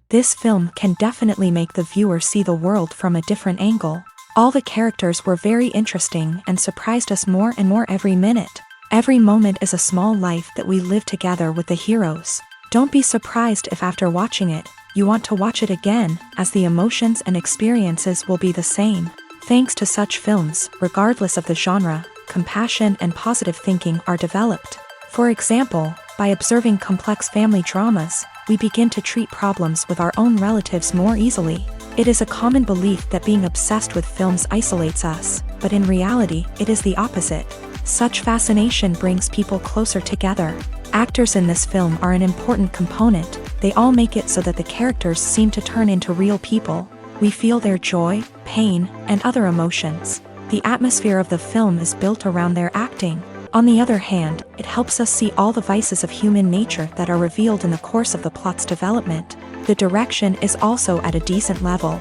This film can definitely make the viewer see the world from a different angle. All the characters were very interesting and surprised us more and more every minute. Every moment is a small life that we live together with the heroes. Don't be surprised if after watching it, you want to watch it again, as the emotions and experiences will be the same. Thanks to such films, regardless of the genre, compassion and positive thinking are developed. For example, by observing complex family dramas, we begin to treat problems with our own relatives more easily. It is a common belief that being obsessed with films isolates us, but in reality, it is the opposite. Such fascination brings people closer together. Actors in this film are an important component. They all make it so that the characters seem to turn into real people. We feel their joy, pain, and other emotions. The atmosphere of the film is built around their acting. On the other hand, it helps us see all the vices of human nature that are revealed in the course of the plot's development. The direction is also at a decent level.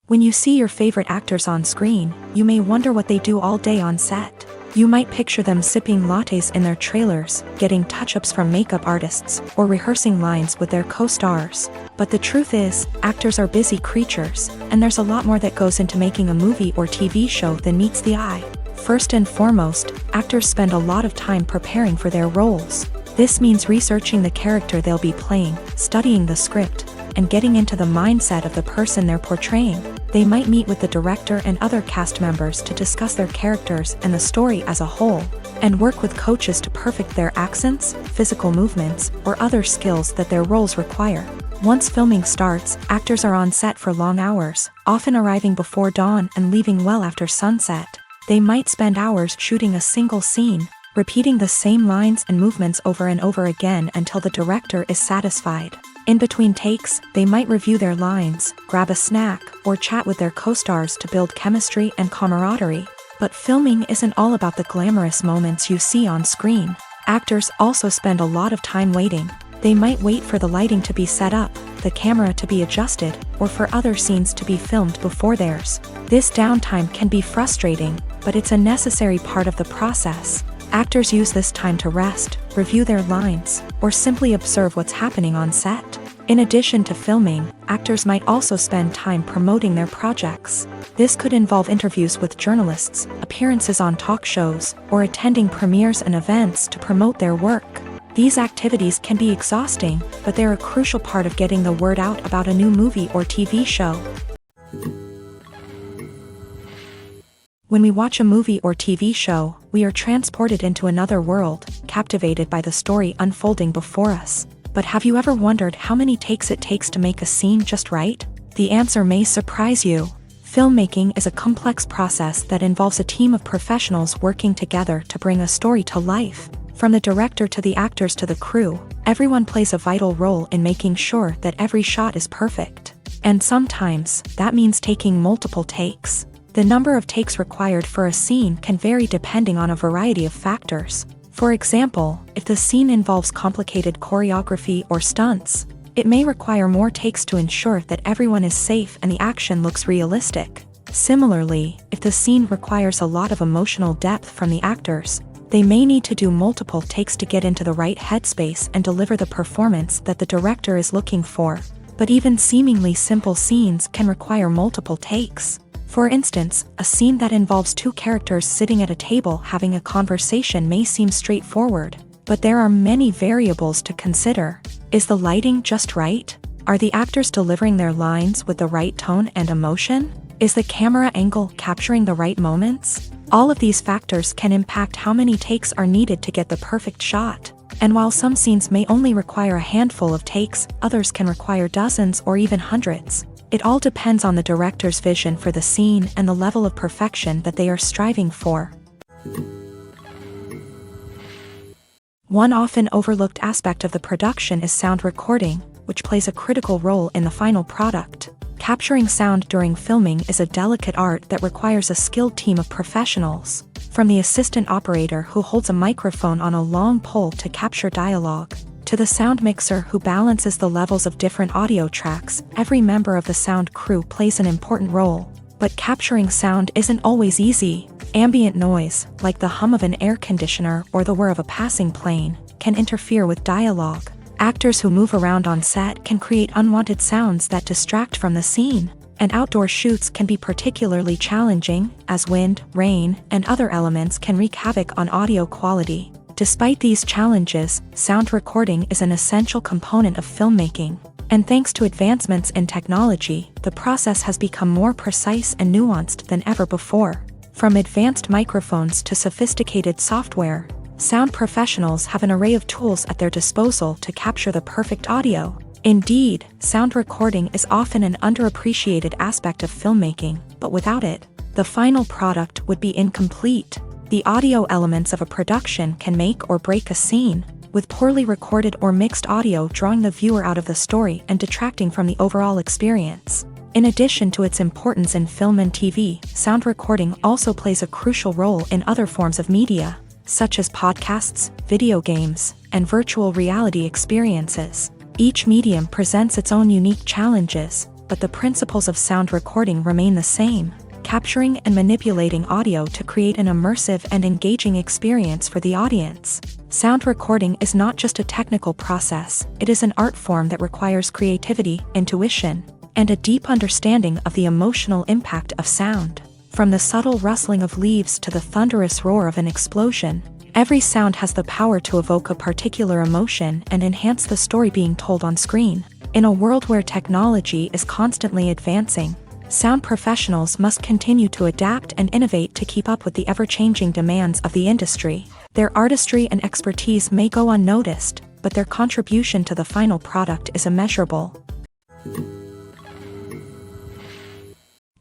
When you see your favorite actors on screen, you may wonder what they do all day on set. You might picture them sipping lattes in their trailers, getting touch-ups from makeup artists, or rehearsing lines with their co-stars. But the truth is, actors are busy creatures, and there's a lot more that goes into making a movie or TV show than meets the eye. First and foremost, actors spend a lot of time preparing for their roles. This means researching the character they'll be playing, studying the script, and getting into the mindset of the person they're portraying. They might meet with the director and other cast members to discuss their characters and the story as a whole, and work with coaches to perfect their accents, physical movements, or other skills that their roles require. Once filming starts, actors are on set for long hours, often arriving before dawn and leaving well after sunset. They might spend hours shooting a single scene, repeating the same lines and movements over and over again until the director is satisfied. In between takes, they might review their lines, grab a snack, or chat with their co-stars to build chemistry and camaraderie. But filming isn't all about the glamorous moments you see on screen. Actors also spend a lot of time waiting. They might wait for the lighting to be set up, the camera to be adjusted, or for other scenes to be filmed before theirs. This downtime can be frustrating, but it's a necessary part of the process. Actors use this time to rest, review their lines, or simply observe what's happening on set. In addition to filming, actors might also spend time promoting their projects. This could involve interviews with journalists, appearances on talk shows, or attending premieres and events to promote their work. These activities can be exhausting, but they're a crucial part of getting the word out about a new movie or TV show. When we watch a movie or TV show, we are transported into another world, captivated by the story unfolding before us. But have you ever wondered how many takes it takes to make a scene just right? The answer may surprise you. Filmmaking is a complex process that involves a team of professionals working together to bring a story to life. From the director to the actors to the crew, everyone plays a vital role in making sure that every shot is perfect. And sometimes, that means taking multiple takes. The number of takes required for a scene can vary depending on a variety of factors. For example, if the scene involves complicated choreography or stunts, it may require more takes to ensure that everyone is safe and the action looks realistic. Similarly, if the scene requires a lot of emotional depth from the actors, they may need to do multiple takes to get into the right headspace and deliver the performance that the director is looking for. But even seemingly simple scenes can require multiple takes. For instance, a scene that involves two characters sitting at a table having a conversation may seem straightforward, but there are many variables to consider. Is the lighting just right? Are the actors delivering their lines with the right tone and emotion? Is the camera angle capturing the right moments? All of these factors can impact how many takes are needed to get the perfect shot. And while some scenes may only require a handful of takes, others can require dozens or even hundreds. It all depends on the director's vision for the scene and the level of perfection that they are striving for. One often overlooked aspect of the production is sound recording, which plays a critical role in the final product. Capturing sound during filming is a delicate art that requires a skilled team of professionals. From the assistant operator who holds a microphone on a long pole to capture dialogue, to the sound mixer who balances the levels of different audio tracks, every member of the sound crew plays an important role. But capturing sound isn't always easy. Ambient noise, like the hum of an air conditioner or the whir of a passing plane, can interfere with dialogue. Actors who move around on set can create unwanted sounds that distract from the scene, and outdoor shoots can be particularly challenging, as wind, rain, and other elements can wreak havoc on audio quality. Despite these challenges, sound recording is an essential component of filmmaking, and thanks to advancements in technology, the process has become more precise and nuanced than ever before. From advanced microphones to sophisticated software, sound professionals have an array of tools at their disposal to capture the perfect audio. Indeed, sound recording is often an underappreciated aspect of filmmaking, but without it, the final product would be incomplete. The audio elements of a production can make or break a scene, with poorly recorded or mixed audio drawing the viewer out of the story and detracting from the overall experience. In addition to its importance in film and TV, sound recording also plays a crucial role in other forms of media, such as podcasts, video games, and virtual reality experiences. Each medium presents its own unique challenges, but the principles of sound recording remain the same, capturing and manipulating audio to create an immersive and engaging experience for the audience. Sound recording is not just a technical process, it is an art form that requires creativity, intuition, and a deep understanding of the emotional impact of sound. From the subtle rustling of leaves to the thunderous roar of an explosion, every sound has the power to evoke a particular emotion and enhance the story being told on screen. In a world where technology is constantly advancing, sound professionals must continue to adapt and innovate to keep up with the ever-changing demands of the industry. Their artistry and expertise may go unnoticed, but their contribution to the final product is immeasurable.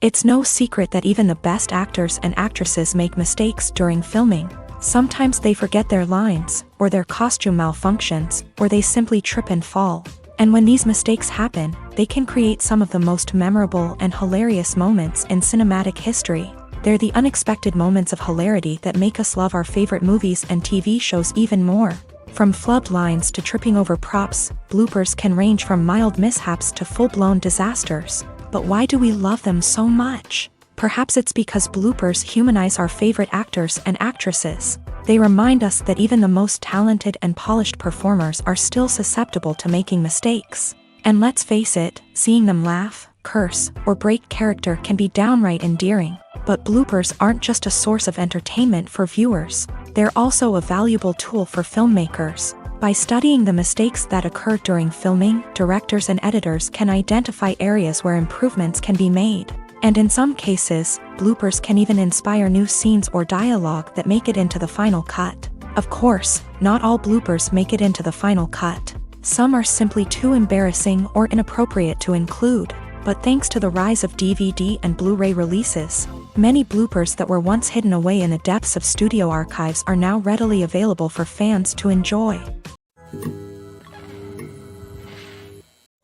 It's no secret that even the best actors and actresses make mistakes during filming. Sometimes they forget their lines, or their costume malfunctions, or they simply trip and fall. And when these mistakes happen, they can create some of the most memorable and hilarious moments in cinematic history. They're the unexpected moments of hilarity that make us love our favorite movies and TV shows even more. From flubbed lines to tripping over props, bloopers can range from mild mishaps to full-blown disasters. But why do we love them so much? Perhaps it's because bloopers humanize our favorite actors and actresses. They remind us that even the most talented and polished performers are still susceptible to making mistakes. And let's face it, seeing them laugh, curse, or break character can be downright endearing. But bloopers aren't just a source of entertainment for viewers. They're also a valuable tool for filmmakers. By studying the mistakes that occur during filming, directors and editors can identify areas where improvements can be made. And in some cases, bloopers can even inspire new scenes or dialogue that make it into the final cut. Of course, not all bloopers make it into the final cut. Some are simply too embarrassing or inappropriate to include. But thanks to the rise of DVD and Blu-ray releases, many bloopers that were once hidden away in the depths of studio archives are now readily available for fans to enjoy.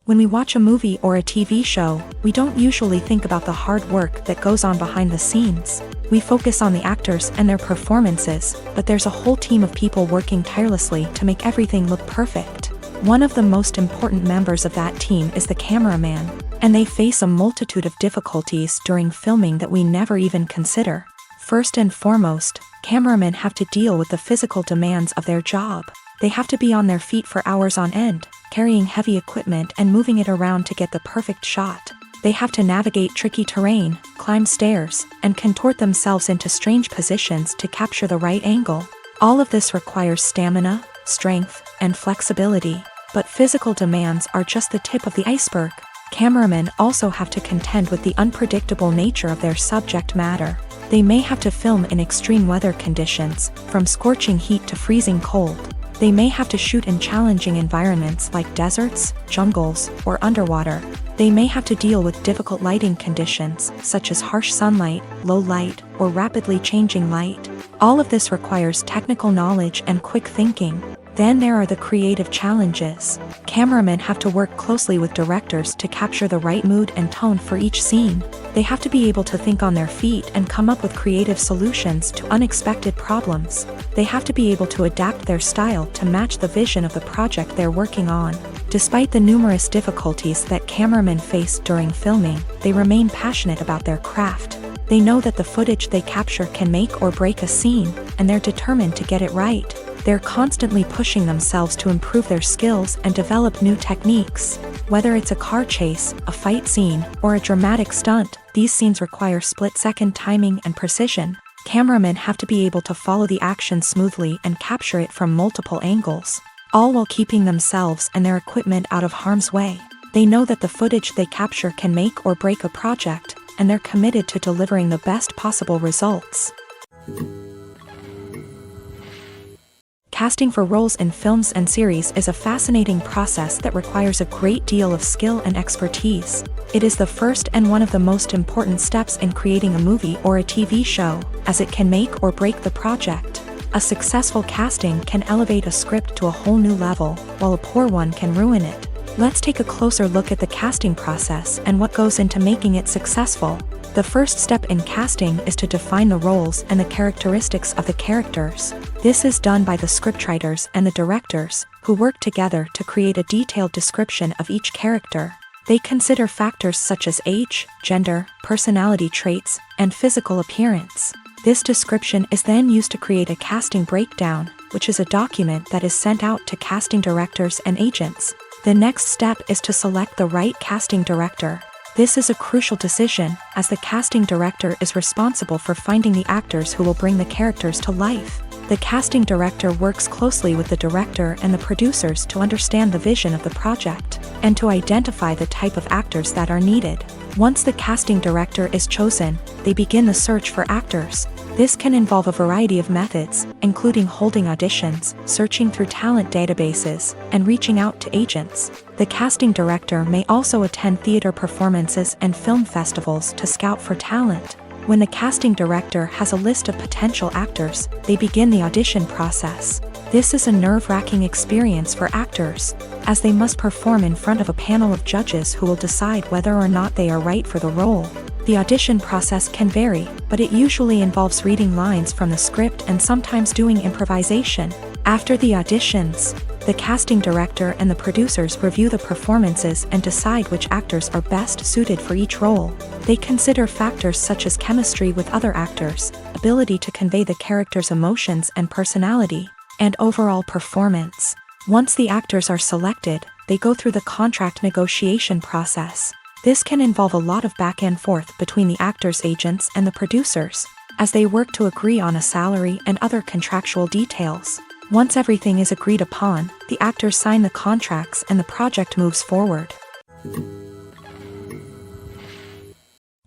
When we watch a movie or a TV show, we don't usually think about the hard work that goes on behind the scenes. We focus on the actors and their performances, but there's a whole team of people working tirelessly to make everything look perfect. One of the most important members of that team is the cameraman, and they face a multitude of difficulties during filming that we never even consider. First and foremost, cameramen have to deal with the physical demands of their job. They have to be on their feet for hours on end, carrying heavy equipment and moving it around to get the perfect shot. They have to navigate tricky terrain, climb stairs, and contort themselves into strange positions to capture the right angle. All of this requires stamina, strength, and flexibility. But physical demands are just the tip of the iceberg. Cameramen also have to contend with the unpredictable nature of their subject matter. They may have to film in extreme weather conditions, from scorching heat to freezing cold. They may have to shoot in challenging environments like deserts, jungles, or underwater. They may have to deal with difficult lighting conditions, such as harsh sunlight, low light, or rapidly changing light. All of this requires technical knowledge and quick thinking. Then there are the creative challenges. Cameramen have to work closely with directors to capture the right mood and tone for each scene. They have to be able to think on their feet and come up with creative solutions to unexpected problems. They have to be able to adapt their style to match the vision of the project they're working on. Despite the numerous difficulties that cameramen face during filming, they remain passionate about their craft. They know that the footage they capture can make or break a scene, and they're determined to get it right. They're constantly pushing themselves to improve their skills and develop new techniques. Whether it's a car chase, a fight scene, or a dramatic stunt, these scenes require split-second timing and precision. Cameramen have to be able to follow the action smoothly and capture it from multiple angles, all while keeping themselves and their equipment out of harm's way. They know that the footage they capture can make or break a project, and they're committed to delivering the best possible results. Casting for roles in films and series is a fascinating process that requires a great deal of skill and expertise. It is the first and one of the most important steps in creating a movie or a TV show, as it can make or break the project. A successful casting can elevate a script to a whole new level, while a poor one can ruin it. Let's take a closer look at the casting process and what goes into making it successful. The first step in casting is to define the roles and the characteristics of the characters. This is done by the scriptwriters and the directors, who work together to create a detailed description of each character. They consider factors such as age, gender, personality traits, and physical appearance. This description is then used to create a casting breakdown, which is a document that is sent out to casting directors and agents. The next step is to select the right casting director. This is a crucial decision, as the casting director is responsible for finding the actors who will bring the characters to life. The casting director works closely with the director and the producers to understand the vision of the project, and to identify the type of actors that are needed. Once the casting director is chosen, they begin the search for actors. This can involve a variety of methods, including holding auditions, searching through talent databases, and reaching out to agents. The casting director may also attend theater performances and film festivals to scout for talent. When the casting director has a list of potential actors, they begin the audition process. This is a nerve-wracking experience for actors, as they must perform in front of a panel of judges who will decide whether or not they are right for the role. The audition process can vary, but it usually involves reading lines from the script and sometimes doing improvisation. After the auditions, the casting director and the producers review the performances and decide which actors are best suited for each role. They consider factors such as chemistry with other actors, ability to convey the character's emotions and personality, and overall performance. Once the actors are selected, they go through the contract negotiation process. This can involve a lot of back and forth between the actors' agents and the producers, as they work to agree on a salary and other contractual details. Once everything is agreed upon, the actors sign the contracts and the project moves forward.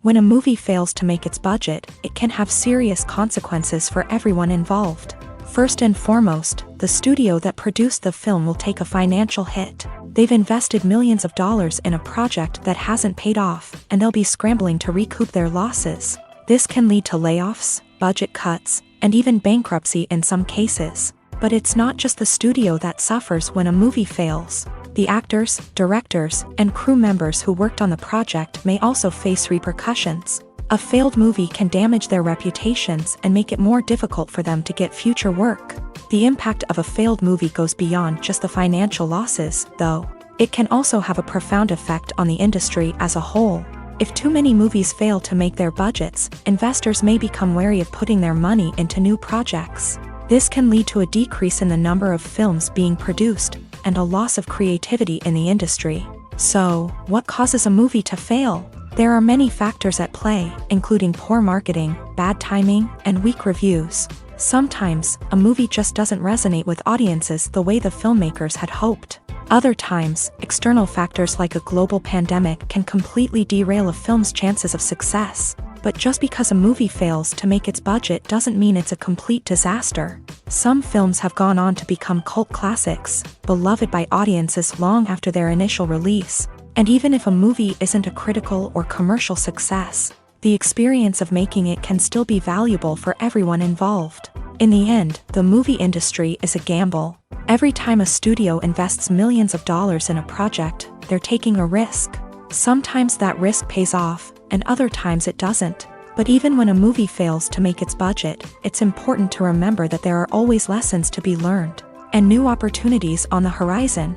When a movie fails to make its budget, it can have serious consequences for everyone involved. First and foremost, the studio that produced the film will take a financial hit. They've invested millions of dollars in a project that hasn't paid off, and they'll be scrambling to recoup their losses. This can lead to layoffs, budget cuts, and even bankruptcy in some cases. But it's not just the studio that suffers when a movie fails. The actors, directors, and crew members who worked on the project may also face repercussions. A failed movie can damage their reputations and make it more difficult for them to get future work. The impact of a failed movie goes beyond just the financial losses, though. It can also have a profound effect on the industry as a whole. If too many movies fail to make their budgets, investors may become wary of putting their money into new projects. This can lead to a decrease in the number of films being produced, and a loss of creativity in the industry. So, what causes a movie to fail? There are many factors at play, including poor marketing, bad timing, and weak reviews. Sometimes, a movie just doesn't resonate with audiences the way the filmmakers had hoped. Other times, external factors like a global pandemic can completely derail a film's chances of success. But just because a movie fails to make its budget doesn't mean it's a complete disaster. Some films have gone on to become cult classics, beloved by audiences long after their initial release. And even if a movie isn't a critical or commercial success, the experience of making it can still be valuable for everyone involved. In the end, the movie industry is a gamble. Every time a studio invests millions of dollars in a project, they're taking a risk. Sometimes that risk pays off, and other times it doesn't. But even when a movie fails to make its budget, it's important to remember that there are always lessons to be learned, and new opportunities on the horizon.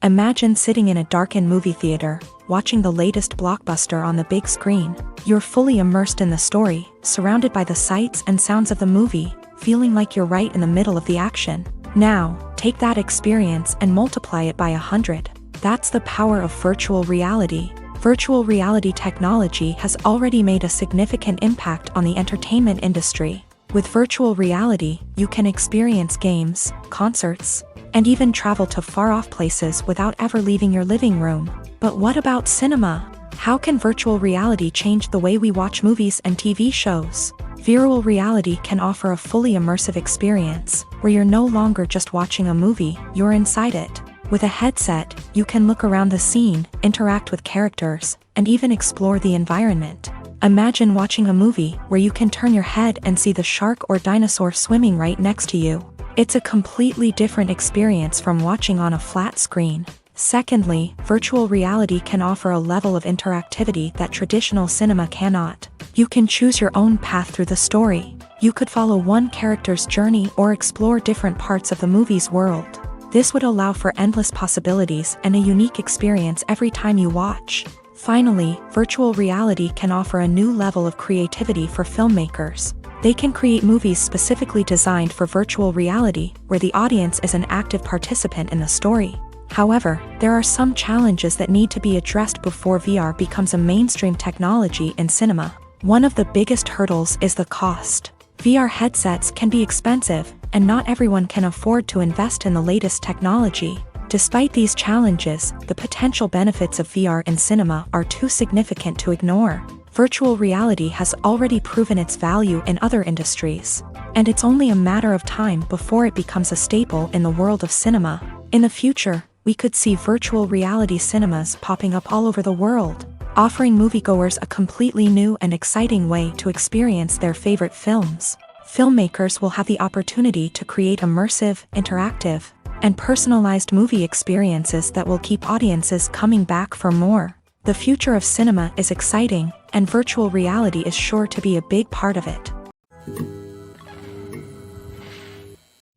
Imagine sitting in a darkened movie theater, watching the latest blockbuster on the big screen. You're fully immersed in the story, surrounded by the sights and sounds of the movie, feeling like you're right in the middle of the action. Now, take that experience and multiply it by 100. That's the power of virtual reality. Virtual reality technology has already made a significant impact on the entertainment industry. With virtual reality, you can experience games, concerts, and even travel to far-off places without ever leaving your living room. But what about cinema? How can virtual reality change the way we watch movies and TV shows? Virtual reality can offer a fully immersive experience, where you're no longer just watching a movie, you're inside it. With a headset, you can look around the scene, interact with characters, and even explore the environment. Imagine watching a movie where you can turn your head and see the shark or dinosaur swimming right next to you. It's a completely different experience from watching on a flat screen. Secondly, virtual reality can offer a level of interactivity that traditional cinema cannot. You can choose your own path through the story. You could follow one character's journey or explore different parts of the movie's world. This would allow for endless possibilities and a unique experience every time you watch. Finally, virtual reality can offer a new level of creativity for filmmakers. They can create movies specifically designed for virtual reality, where the audience is an active participant in the story. However, there are some challenges that need to be addressed before VR becomes a mainstream technology in cinema. One of the biggest hurdles is the cost. VR headsets can be expensive, and not everyone can afford to invest in the latest technology. Despite these challenges, the potential benefits of VR in cinema are too significant to ignore. Virtual reality has already proven its value in other industries, and it's only a matter of time before it becomes a staple in the world of cinema. In the future, we could see virtual reality cinemas popping up all over the world, offering moviegoers a completely new and exciting way to experience their favorite films. Filmmakers will have the opportunity to create immersive, interactive, and personalized movie experiences that will keep audiences coming back for more. The future of cinema is exciting, and virtual reality is sure to be a big part of it.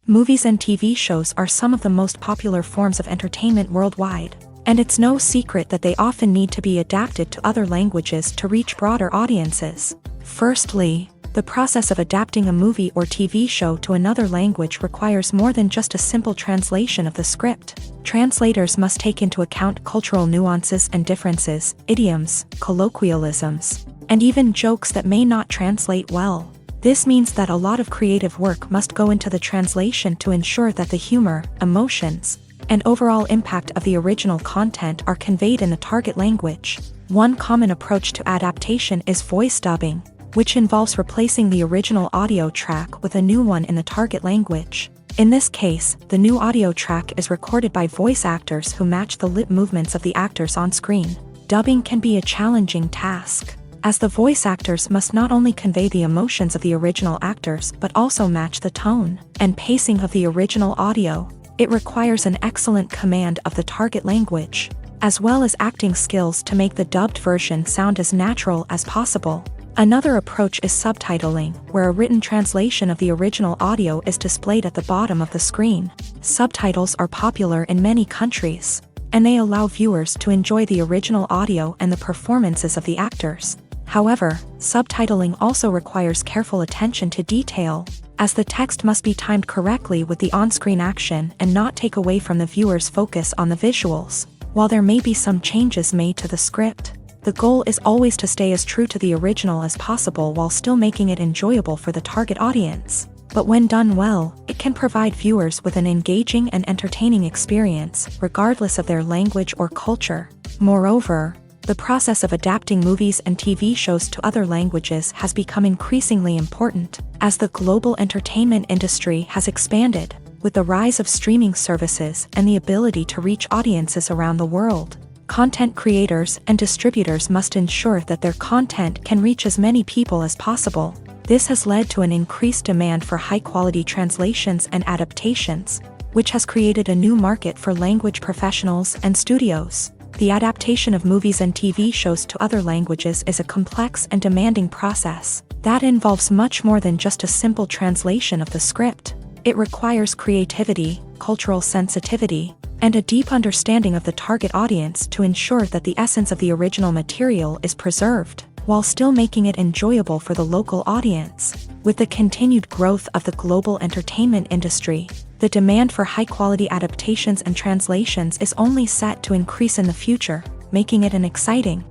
Movies and TV shows are some of the most popular forms of entertainment worldwide, and it's no secret that they often need to be adapted to other languages to reach broader audiences. Firstly, the process of adapting a movie or TV show to another language requires more than just a simple translation of the script. Translators must take into account cultural nuances and differences, idioms, colloquialisms, and even jokes that may not translate well. This means that a lot of creative work must go into the translation to ensure that the humor, emotions, and overall impact of the original content are conveyed in the target language. One common approach to adaptation is voice dubbing, which involves replacing the original audio track with a new one in the target language. In this case, the new audio track is recorded by voice actors who match the lip movements of the actors on screen. Dubbing can be a challenging task, as the voice actors must not only convey the emotions of the original actors but also match the tone and pacing of the original audio. It requires an excellent command of the target language, as well as acting skills to make the dubbed version sound as natural as possible. Another approach is subtitling, where a written translation of the original audio is displayed at the bottom of the screen. Subtitles are popular in many countries, and they allow viewers to enjoy the original audio and the performances of the actors. However, subtitling also requires careful attention to detail, as the text must be timed correctly with the on-screen action and not take away from the viewer's focus on the visuals. While there may be some changes made to the script, the goal is always to stay as true to the original as possible while still making it enjoyable for the target audience. But when done well, it can provide viewers with an engaging and entertaining experience, regardless of their language or culture. Moreover, the process of adapting movies and TV shows to other languages has become increasingly important, as the global entertainment industry has expanded, with the rise of streaming services and the ability to reach audiences around the world. Content creators and distributors must ensure that their content can reach as many people as possible. This has led to an increased demand for high-quality translations and adaptations, which has created a new market for language professionals and studios. The adaptation of movies and TV shows to other languages is a complex and demanding process that involves much more than just a simple translation of the script. It requires creativity, cultural sensitivity, and a deep understanding of the target audience to ensure that the essence of the original material is preserved, while still making it enjoyable for the local audience. With the continued growth of the global entertainment industry, the demand for high-quality adaptations and translations is only set to increase in the future, making it an exciting.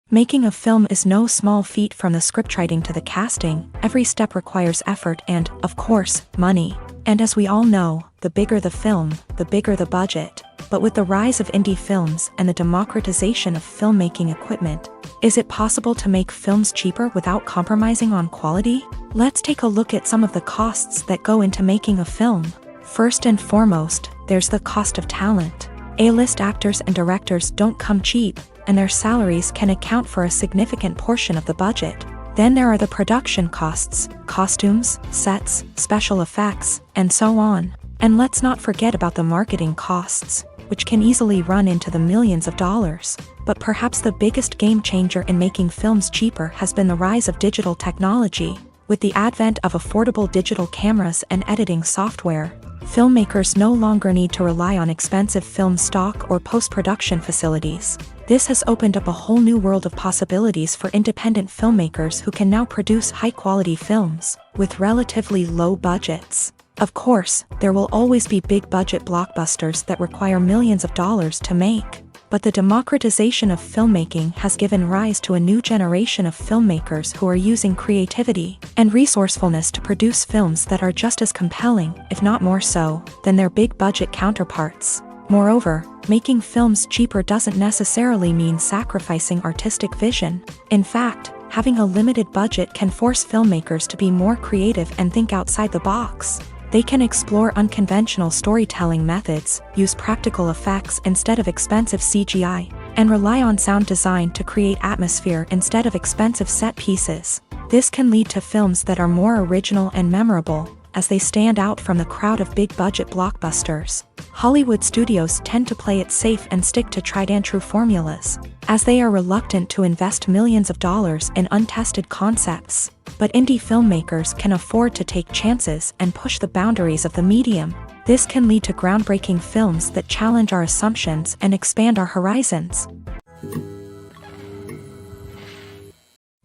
Making a film is no small feat. From the scriptwriting to the casting, every step requires effort and, of course, money. And as we all know, the bigger the film, the bigger the budget. But with the rise of indie films and the democratization of filmmaking equipment, is it possible to make films cheaper without compromising on quality? Let's take a look at some of the costs that go into making a film. First and foremost, there's the cost of talent. A-list actors and directors don't come cheap, and their salaries can account for a significant portion of the budget. Then there are the production costs, costumes, sets, special effects, and so on. And let's not forget about the marketing costs, which can easily run into the millions of dollars. But perhaps the biggest game changer in making films cheaper has been the rise of digital technology. With the advent of affordable digital cameras and editing software, filmmakers no longer need to rely on expensive film stock or post-production facilities. This has opened up a whole new world of possibilities for independent filmmakers who can now produce high-quality films with relatively low budgets. Of course, there will always be big-budget blockbusters that require millions of dollars to make. But the democratization of filmmaking has given rise to a new generation of filmmakers who are using creativity and resourcefulness to produce films that are just as compelling, if not more so, than their big-budget counterparts. Moreover, making films cheaper doesn't necessarily mean sacrificing artistic vision. In fact, having a limited budget can force filmmakers to be more creative and think outside the box. They can explore unconventional storytelling methods, use practical effects instead of expensive CGI, and rely on sound design to create atmosphere instead of expensive set pieces. This can lead to films that are more original and memorable, as they stand out from the crowd of big-budget blockbusters. Hollywood studios tend to play it safe and stick to tried-and-true formulas, as they are reluctant to invest millions of dollars in untested concepts. But indie filmmakers can afford to take chances and push the boundaries of the medium. This can lead to groundbreaking films that challenge our assumptions and expand our horizons.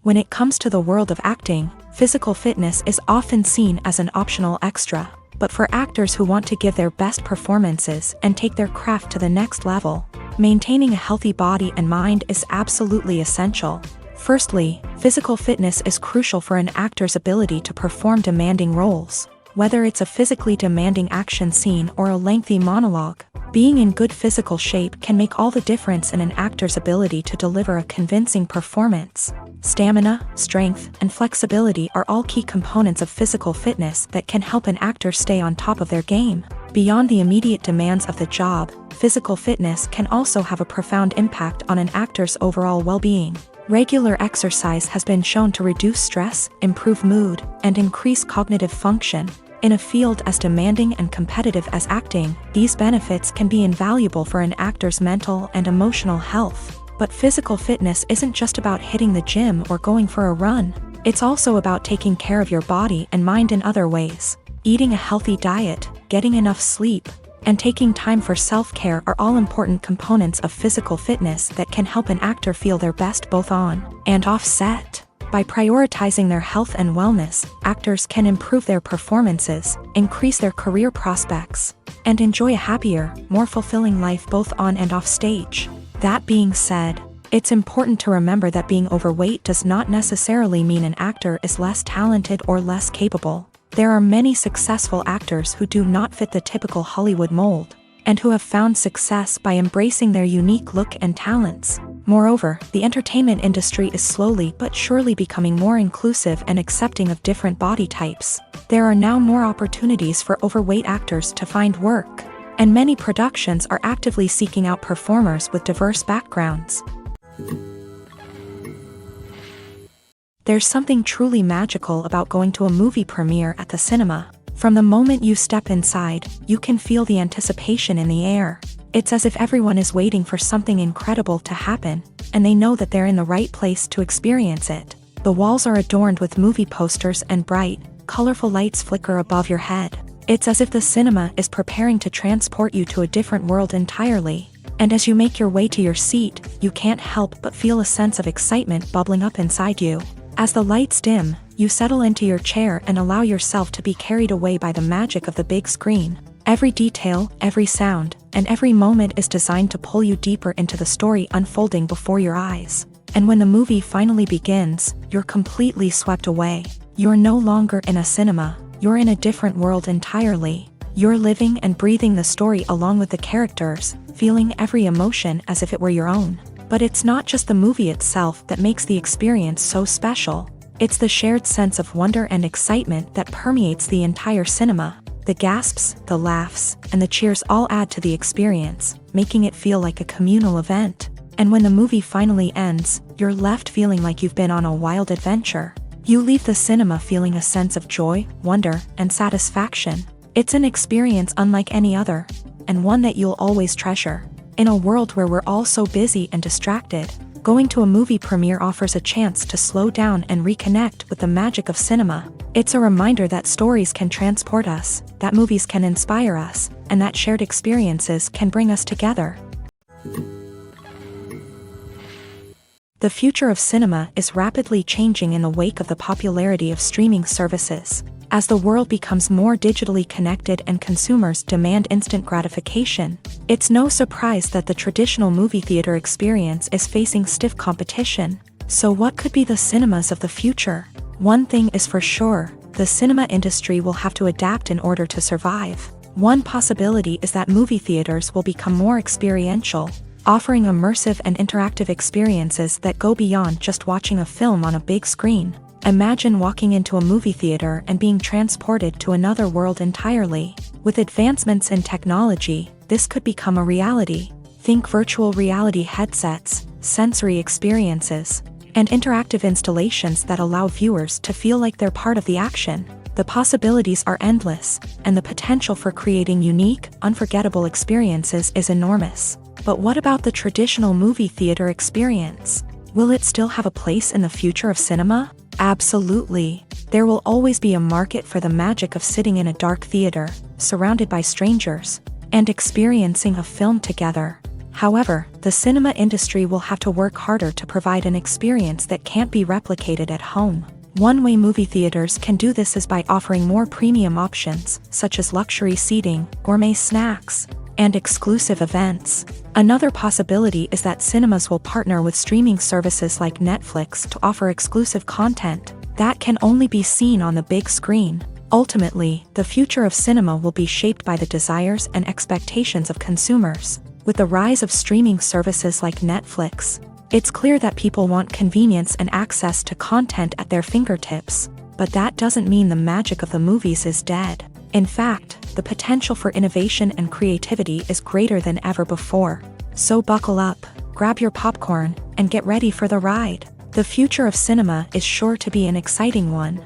When it comes to the world of acting, physical fitness is often seen as an optional extra. But for actors who want to give their best performances and take their craft to the next level, maintaining a healthy body and mind is absolutely essential. Firstly, physical fitness is crucial for an actor's ability to perform demanding roles. Whether it's a physically demanding action scene or a lengthy monologue, being in good physical shape can make all the difference in an actor's ability to deliver a convincing performance. Stamina, strength, and flexibility are all key components of physical fitness that can help an actor stay on top of their game. Beyond the immediate demands of the job, physical fitness can also have a profound impact on an actor's overall well-being. Regular exercise has been shown to reduce stress, improve mood, and increase cognitive function. In a field as demanding and competitive as acting, these benefits can be invaluable for an actor's mental and emotional health. But physical fitness isn't just about hitting the gym or going for a run. It's also about taking care of your body and mind in other ways. Eating a healthy diet, getting enough sleep, and taking time for self-care are all important components of physical fitness that can help an actor feel their best both on and off set. By prioritizing their health and wellness, actors can improve their performances, increase their career prospects, and enjoy a happier, more fulfilling life both on and off stage. That being said, it's important to remember that being overweight does not necessarily mean an actor is less talented or less capable. There are many successful actors who do not fit the typical Hollywood mold, and who have found success by embracing their unique look and talents. Moreover, the entertainment industry is slowly but surely becoming more inclusive and accepting of different body types. There are now more opportunities for overweight actors to find work, and many productions are actively seeking out performers with diverse backgrounds. There's something truly magical about going to a movie premiere at the cinema. From the moment you step inside, you can feel the anticipation in the air. It's as if everyone is waiting for something incredible to happen, and they know that they're in the right place to experience it. The walls are adorned with movie posters and bright, colorful lights flicker above your head. It's as if the cinema is preparing to transport you to a different world entirely. And as you make your way to your seat, you can't help but feel a sense of excitement bubbling up inside you. As the lights dim, you settle into your chair and allow yourself to be carried away by the magic of the big screen. Every detail, every sound, and every moment is designed to pull you deeper into the story unfolding before your eyes. And when the movie finally begins, you're completely swept away. You're no longer in a cinema, you're in a different world entirely. You're living and breathing the story along with the characters, feeling every emotion as if it were your own. But it's not just the movie itself that makes the experience so special. It's the shared sense of wonder and excitement that permeates the entire cinema. The gasps, the laughs, and the cheers all add to the experience, making it feel like a communal event. And when the movie finally ends, you're left feeling like you've been on a wild adventure. You leave the cinema feeling a sense of joy, wonder, and satisfaction. It's an experience unlike any other, and one that you'll always treasure. In a world where we're all so busy and distracted, going to a movie premiere offers a chance to slow down and reconnect with the magic of cinema. It's a reminder that stories can transport us, that movies can inspire us, and that shared experiences can bring us together. The future of cinema is rapidly changing in the wake of the popularity of streaming services. As the world becomes more digitally connected and consumers demand instant gratification, it's no surprise that the traditional movie theater experience is facing stiff competition. So what could be the cinemas of the future? One thing is for sure, the cinema industry will have to adapt in order to survive. One possibility is that movie theaters will become more experiential, offering immersive and interactive experiences that go beyond just watching a film on a big screen. Imagine walking into a movie theater and being transported to another world entirely. With advancements in technology, this could become a reality. Think virtual reality headsets, sensory experiences, and interactive installations that allow viewers to feel like they're part of the action. The possibilities are endless, and the potential for creating unique, unforgettable experiences is enormous. But what about the traditional movie theater experience? Will it still have a place in the future of cinema? Absolutely. There will always be a market for the magic of sitting in a dark theater, surrounded by strangers, and experiencing a film together. However, the cinema industry will have to work harder to provide an experience that can't be replicated at home. One way movie theaters can do this is by offering more premium options, such as luxury seating, gourmet snacks, and exclusive events. Another possibility is that cinemas will partner with streaming services like Netflix to offer exclusive content that can only be seen on the big screen. Ultimately, the future of cinema will be shaped by the desires and expectations of consumers. With the rise of streaming services like Netflix, it's clear that people want convenience and access to content at their fingertips. But that doesn't mean the magic of the movies is dead. In fact, the potential for innovation and creativity is greater than ever before. So buckle up, grab your popcorn, and get ready for the ride. The future of cinema is sure to be an exciting one.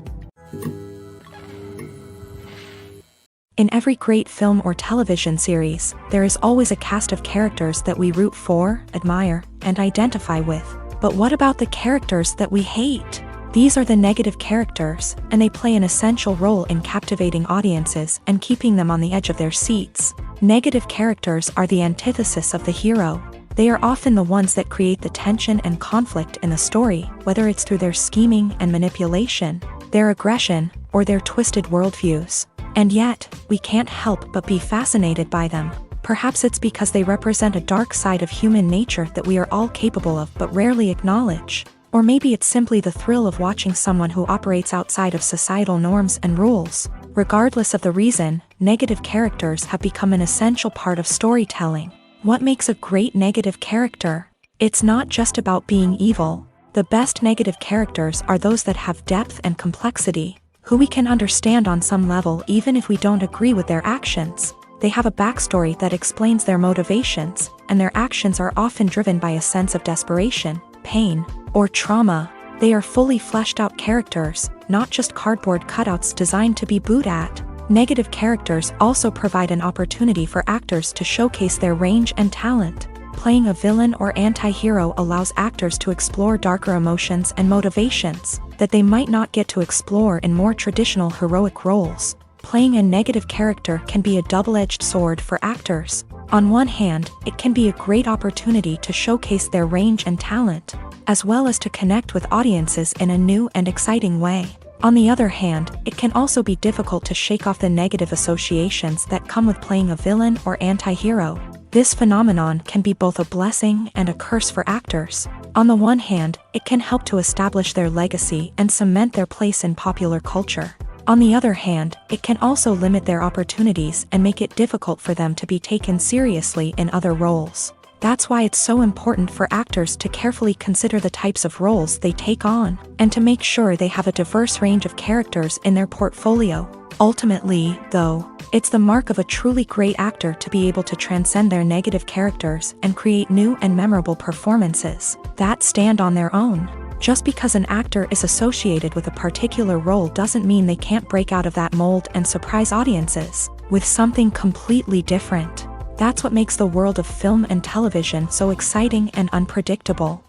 In every great film or television series, there is always a cast of characters that we root for, admire, and identify with. But what about the characters that we hate? These are the negative characters, and they play an essential role in captivating audiences and keeping them on the edge of their seats. Negative characters are the antithesis of the hero. They are often the ones that create the tension and conflict in the story, whether it's through their scheming and manipulation, their aggression, or their twisted worldviews. And yet, we can't help but be fascinated by them. Perhaps it's because they represent a dark side of human nature that we are all capable of but rarely acknowledge. Or maybe it's simply the thrill of watching someone who operates outside of societal norms and rules. Regardless of the reason, negative characters have become an essential part of storytelling. What makes a great negative character? It's not just about being evil. The best negative characters are those that have depth and complexity, who we can understand on some level even if we don't agree with their actions. They have a backstory that explains their motivations, and their actions are often driven by a sense of desperation, pain, or trauma. They are fully fleshed out characters, not just cardboard cutouts designed to be booed at. Negative characters also provide an opportunity for actors to showcase their range and talent. Playing a villain or anti-hero allows actors to explore darker emotions and motivations that they might not get to explore in more traditional heroic roles. Playing a negative character can be a double-edged sword for actors. On one hand, it can be a great opportunity to showcase their range and talent, as well as to connect with audiences in a new and exciting way. On the other hand, it can also be difficult to shake off the negative associations that come with playing a villain or anti-hero. This phenomenon can be both a blessing and a curse for actors. On the one hand, it can help to establish their legacy and cement their place in popular culture. On the other hand, it can also limit their opportunities and make it difficult for them to be taken seriously in other roles. That's why it's so important for actors to carefully consider the types of roles they take on, and to make sure they have a diverse range of characters in their portfolio. Ultimately, though, it's the mark of a truly great actor to be able to transcend their negative characters and create new and memorable performances that stand on their own. Just because an actor is associated with a particular role doesn't mean they can't break out of that mold and surprise audiences with something completely different. That's what makes the world of film and television so exciting and unpredictable.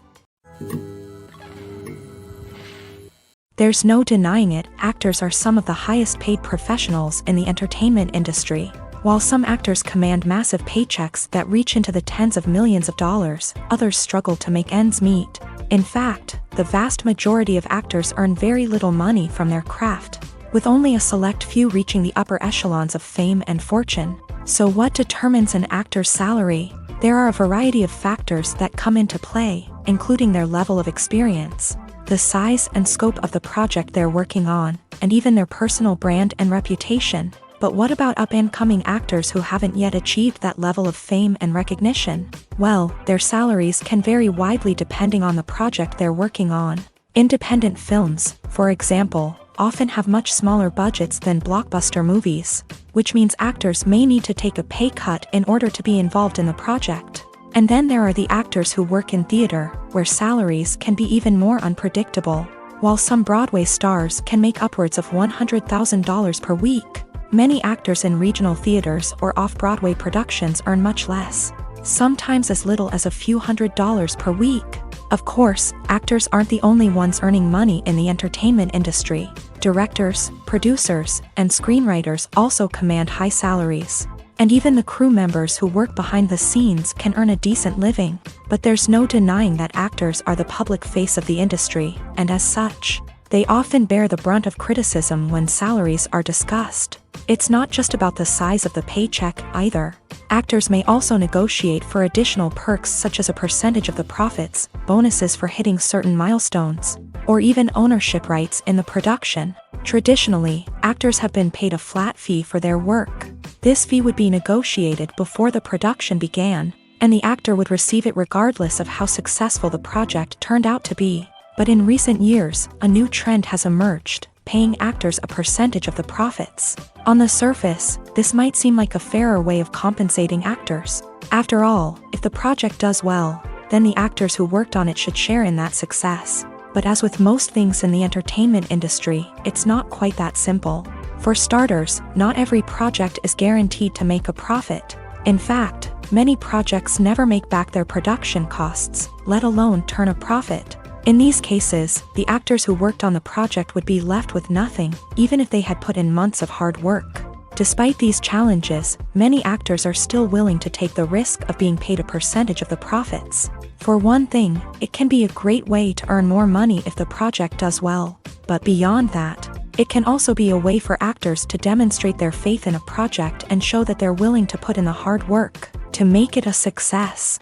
There's no denying it, actors are some of the highest paid professionals in the entertainment industry. While some actors command massive paychecks that reach into the tens of millions of dollars, others struggle to make ends meet. In fact, the vast majority of actors earn very little money from their craft, with only a select few reaching the upper echelons of fame and fortune. So what determines an actor's salary? There are a variety of factors that come into play, including their level of experience, the size and scope of the project they're working on, and even their personal brand and reputation. But what about up-and-coming actors who haven't yet achieved that level of fame and recognition? Well, their salaries can vary widely depending on the project they're working on. Independent films, for example, often have much smaller budgets than blockbuster movies, which means actors may need to take a pay cut in order to be involved in the project. And then there are the actors who work in theater, where salaries can be even more unpredictable. While some Broadway stars can make upwards of $100,000 per week, many actors in regional theaters or off-Broadway productions earn much less, sometimes as little as a few $100s per week. Of course, actors aren't the only ones earning money in the entertainment industry. Directors, producers, and screenwriters also command high salaries. And even the crew members who work behind the scenes can earn a decent living. But there's no denying that actors are the public face of the industry, and as such, they often bear the brunt of criticism when salaries are discussed. It's not just about the size of the paycheck, either. Actors may also negotiate for additional perks such as a percentage of the profits, bonuses for hitting certain milestones, or even ownership rights in the production. Traditionally, actors have been paid a flat fee for their work. This fee would be negotiated before the production began, and the actor would receive it regardless of how successful the project turned out to be. But in recent years, a new trend has emerged, paying actors a percentage of the profits. On the surface, this might seem like a fairer way of compensating actors. After all, if the project does well, then the actors who worked on it should share in that success. But as with most things in the entertainment industry, it's not quite that simple. For starters, not every project is guaranteed to make a profit. In fact, many projects never make back their production costs, let alone turn a profit. In these cases, the actors who worked on the project would be left with nothing, even if they had put in months of hard work. Despite these challenges, many actors are still willing to take the risk of being paid a percentage of the profits. For one thing, it can be a great way to earn more money if the project does well. But beyond that, it can also be a way for actors to demonstrate their faith in a project and show that they're willing to put in the hard work to make it a success.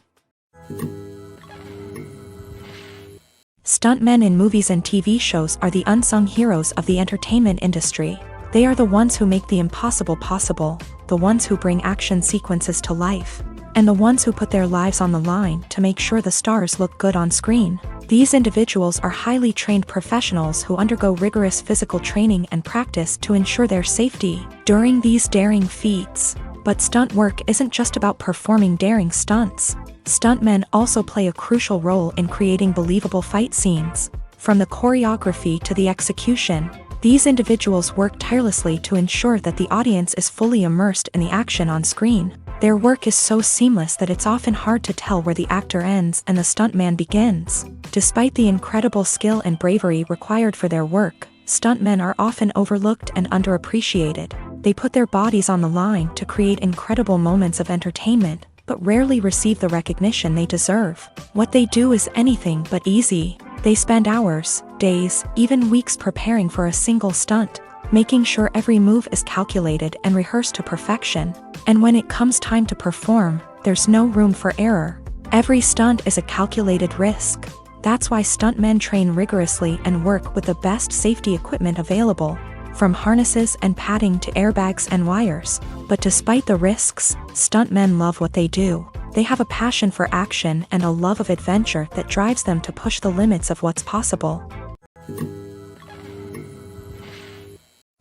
Stuntmen in movies and TV shows are the unsung heroes of the entertainment industry. They are the ones who make the impossible possible, the ones who bring action sequences to life, and the ones who put their lives on the line to make sure the stars look good on screen. These individuals are highly trained professionals who undergo rigorous physical training and practice to ensure their safety during these daring feats. But stunt work isn't just about performing daring stunts. Stuntmen also play a crucial role in creating believable fight scenes. From the choreography to the execution, these individuals work tirelessly to ensure that the audience is fully immersed in the action on screen. Their work is so seamless that it's often hard to tell where the actor ends and the stuntman begins. Despite the incredible skill and bravery required for their work, stuntmen are often overlooked and underappreciated. They put their bodies on the line to create incredible moments of entertainment, but rarely receive the recognition they deserve. What they do is anything but easy. They spend hours, days, even weeks preparing for a single stunt, making sure every move is calculated and rehearsed to perfection. And when it comes time to perform, there's no room for error. Every stunt is a calculated risk. That's why stuntmen train rigorously and work with the best safety equipment available, from harnesses and padding to airbags and wires. But despite the risks, stuntmen love what they do. They have a passion for action and a love of adventure that drives them to push the limits of what's possible.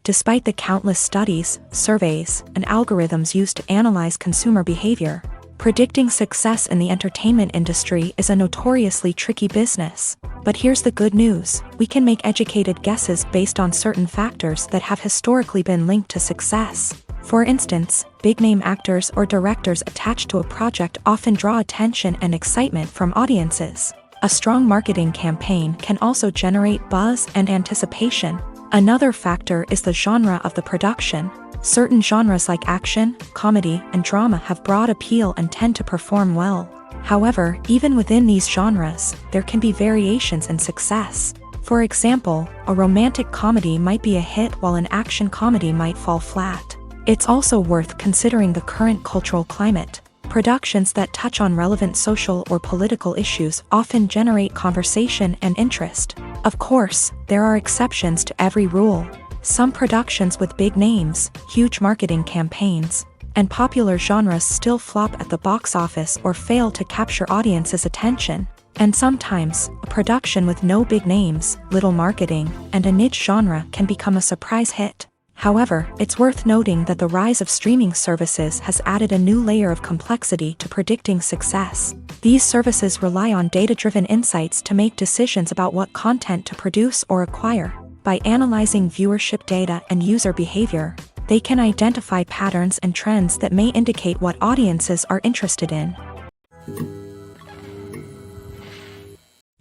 Despite the countless studies, surveys, and algorithms used to analyze consumer behavior, predicting success in the entertainment industry is a notoriously tricky business. But here's the good news: we can make educated guesses based on certain factors that have historically been linked to success. For instance, big-name actors or directors attached to a project often draw attention and excitement from audiences. A strong marketing campaign can also generate buzz and anticipation. Another factor is the genre of the production. Certain genres like action, comedy, and drama have broad appeal and tend to perform well. However, even within these genres, there can be variations in success. For example, a romantic comedy might be a hit while an action comedy might fall flat. It's also worth considering the current cultural climate. Productions that touch on relevant social or political issues often generate conversation and interest. Of course, there are exceptions to every rule. Some productions with big names, huge marketing campaigns, and popular genres still flop at the box office or fail to capture audiences' attention. And sometimes, a production with no big names, little marketing, and a niche genre can become a surprise hit. However, it's worth noting that the rise of streaming services has added a new layer of complexity to predicting success. These services rely on data-driven insights to make decisions about what content to produce or acquire. By analyzing viewership data and user behavior, they can identify patterns and trends that may indicate what audiences are interested in.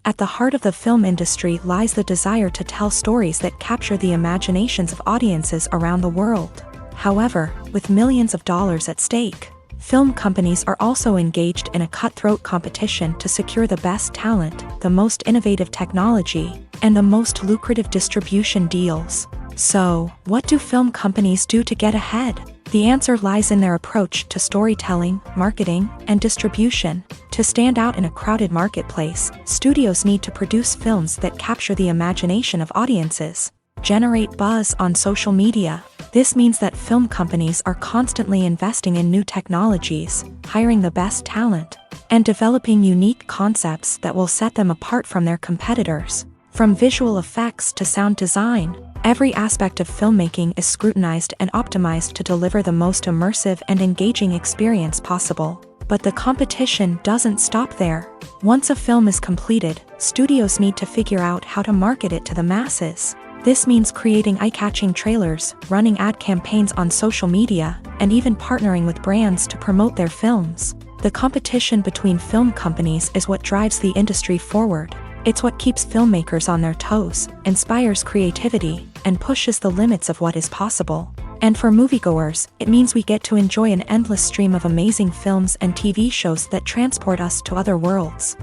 At the heart of the film industry lies the desire to tell stories that capture the imaginations of audiences around the world. However, with millions of dollars at stake, film companies are also engaged in a cutthroat competition to secure the best talent, the most innovative technology, and the most lucrative distribution deals. So, what do film companies do to get ahead? The answer lies in their approach to storytelling, marketing, and distribution. To stand out in a crowded marketplace, studios need to produce films that capture the imagination of audiences, generate buzz on social media. This means that film companies are constantly investing in new technologies, hiring the best talent, and developing unique concepts that will set them apart from their competitors. From visual effects to sound design, every aspect of filmmaking is scrutinized and optimized to deliver the most immersive and engaging experience possible. But the competition doesn't stop there. Once a film is completed, studios need to figure out how to market it to the masses. This means creating eye-catching trailers, running ad campaigns on social media, and even partnering with brands to promote their films. The competition between film companies is what drives the industry forward. It's what keeps filmmakers on their toes, inspires creativity, and pushes the limits of what is possible. And for moviegoers, it means we get to enjoy an endless stream of amazing films and TV shows that transport us to other worlds.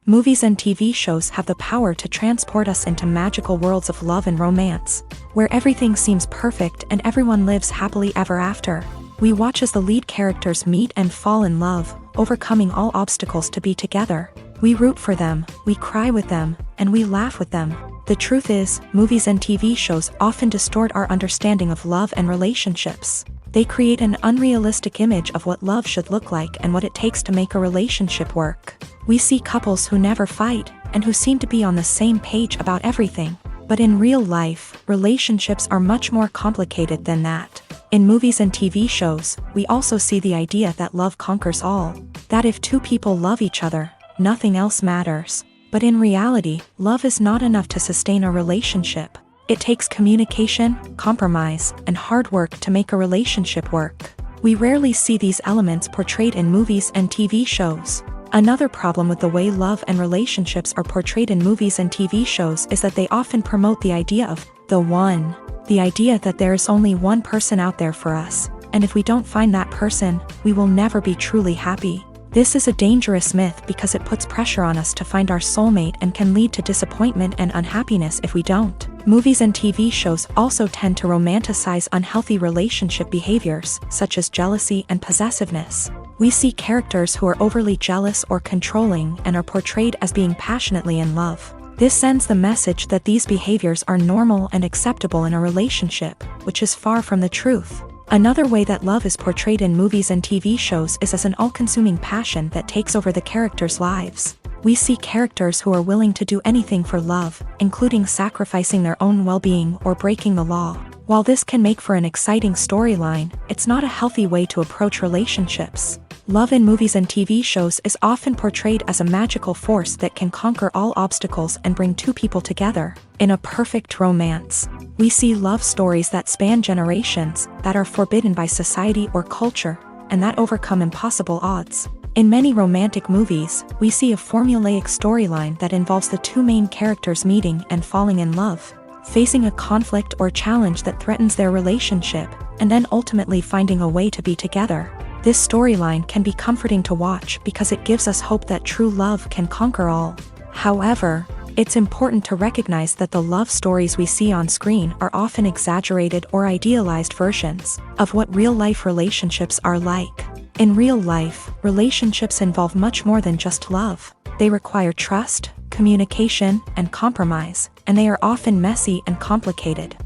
Movies and TV shows have the power to transport us into magical worlds of love and romance, where everything seems perfect and everyone lives happily ever after. We watch as the lead characters meet and fall in love, overcoming all obstacles to be together. We root for them, we cry with them, and we laugh with them. The truth is, movies and TV shows often distort our understanding of love and relationships. They create an unrealistic image of what love should look like and what it takes to make a relationship work. We see couples who never fight, and who seem to be on the same page about everything. But in real life, relationships are much more complicated than that. In movies and TV shows, we also see the idea that love conquers all. That if two people love each other, nothing else matters. But in reality, love is not enough to sustain a relationship. It takes communication, compromise, and hard work to make a relationship work. We rarely see these elements portrayed in movies and TV shows. Another problem with the way love and relationships are portrayed in movies and TV shows is that they often promote the idea of The one. The idea that there is only one person out there for us, and if we don't find that person, we will never be truly happy. This is a dangerous myth because it puts pressure on us to find our soulmate and can lead to disappointment and unhappiness if we don't. Movies and TV shows also tend to romanticize unhealthy relationship behaviors, such as jealousy and possessiveness. We see characters who are overly jealous or controlling and are portrayed as being passionately in love. This sends the message that these behaviors are normal and acceptable in a relationship, which is far from the truth. Another way that love is portrayed in movies and TV shows is as an all-consuming passion that takes over the characters' lives. We see characters who are willing to do anything for love, including sacrificing their own well-being or breaking the law. While this can make for an exciting storyline, it's not a healthy way to approach relationships. Love in movies and TV shows is often portrayed as a magical force that can conquer all obstacles and bring two people together. In a perfect romance, we see love stories that span generations, that are forbidden by society or culture, and that overcome impossible odds. In many romantic movies, we see a formulaic storyline that involves the two main characters meeting and falling in love, facing a conflict or challenge that threatens their relationship, and then ultimately finding a way to be together. This storyline can be comforting to watch because it gives us hope that true love can conquer all. However, it's important to recognize that the love stories we see on screen are often exaggerated or idealized versions of what real-life relationships are like. In real life, relationships involve much more than just love. They require trust, communication, and compromise, and they are often messy and complicated.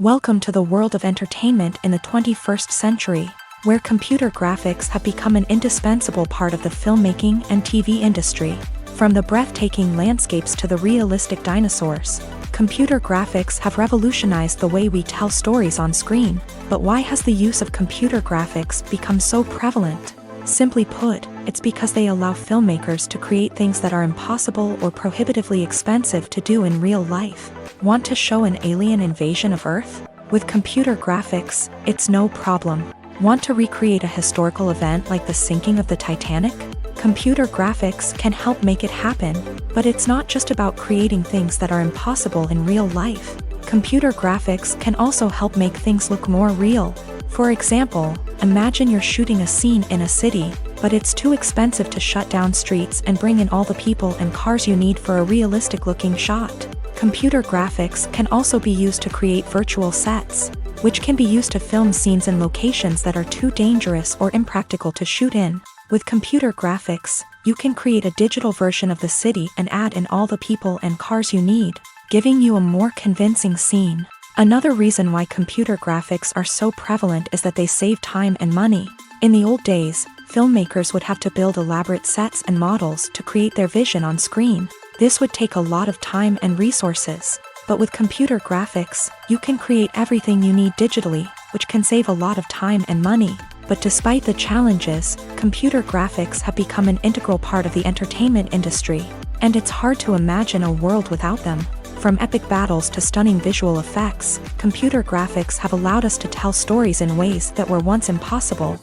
Welcome to the world of entertainment in the 21st century, where computer graphics have become an indispensable part of the filmmaking and TV industry. From the breathtaking landscapes to the realistic dinosaurs, computer graphics have revolutionized the way we tell stories on screen. But why has the use of computer graphics become so prevalent? Simply put, it's because they allow filmmakers to create things that are impossible or prohibitively expensive to do in real life. Want to show an alien invasion of Earth? With computer graphics, it's no problem. Want to recreate a historical event like the sinking of the Titanic? Computer graphics can help make it happen, but it's not just about creating things that are impossible in real life. Computer graphics can also help make things look more real. For example, imagine you're shooting a scene in a city, but it's too expensive to shut down streets and bring in all the people and cars you need for a realistic-looking shot. Computer graphics can also be used to create virtual sets, which can be used to film scenes in locations that are too dangerous or impractical to shoot in. With computer graphics, you can create a digital version of the city and add in all the people and cars you need, giving you a more convincing scene. Another reason why computer graphics are so prevalent is that they save time and money. In the old days, filmmakers would have to build elaborate sets and models to create their vision on screen. This would take a lot of time and resources. But with computer graphics, you can create everything you need digitally, which can save a lot of time and money. But despite the challenges, computer graphics have become an integral part of the entertainment industry, and it's hard to imagine a world without them. From epic battles to stunning visual effects, computer graphics have allowed us to tell stories in ways that were once impossible.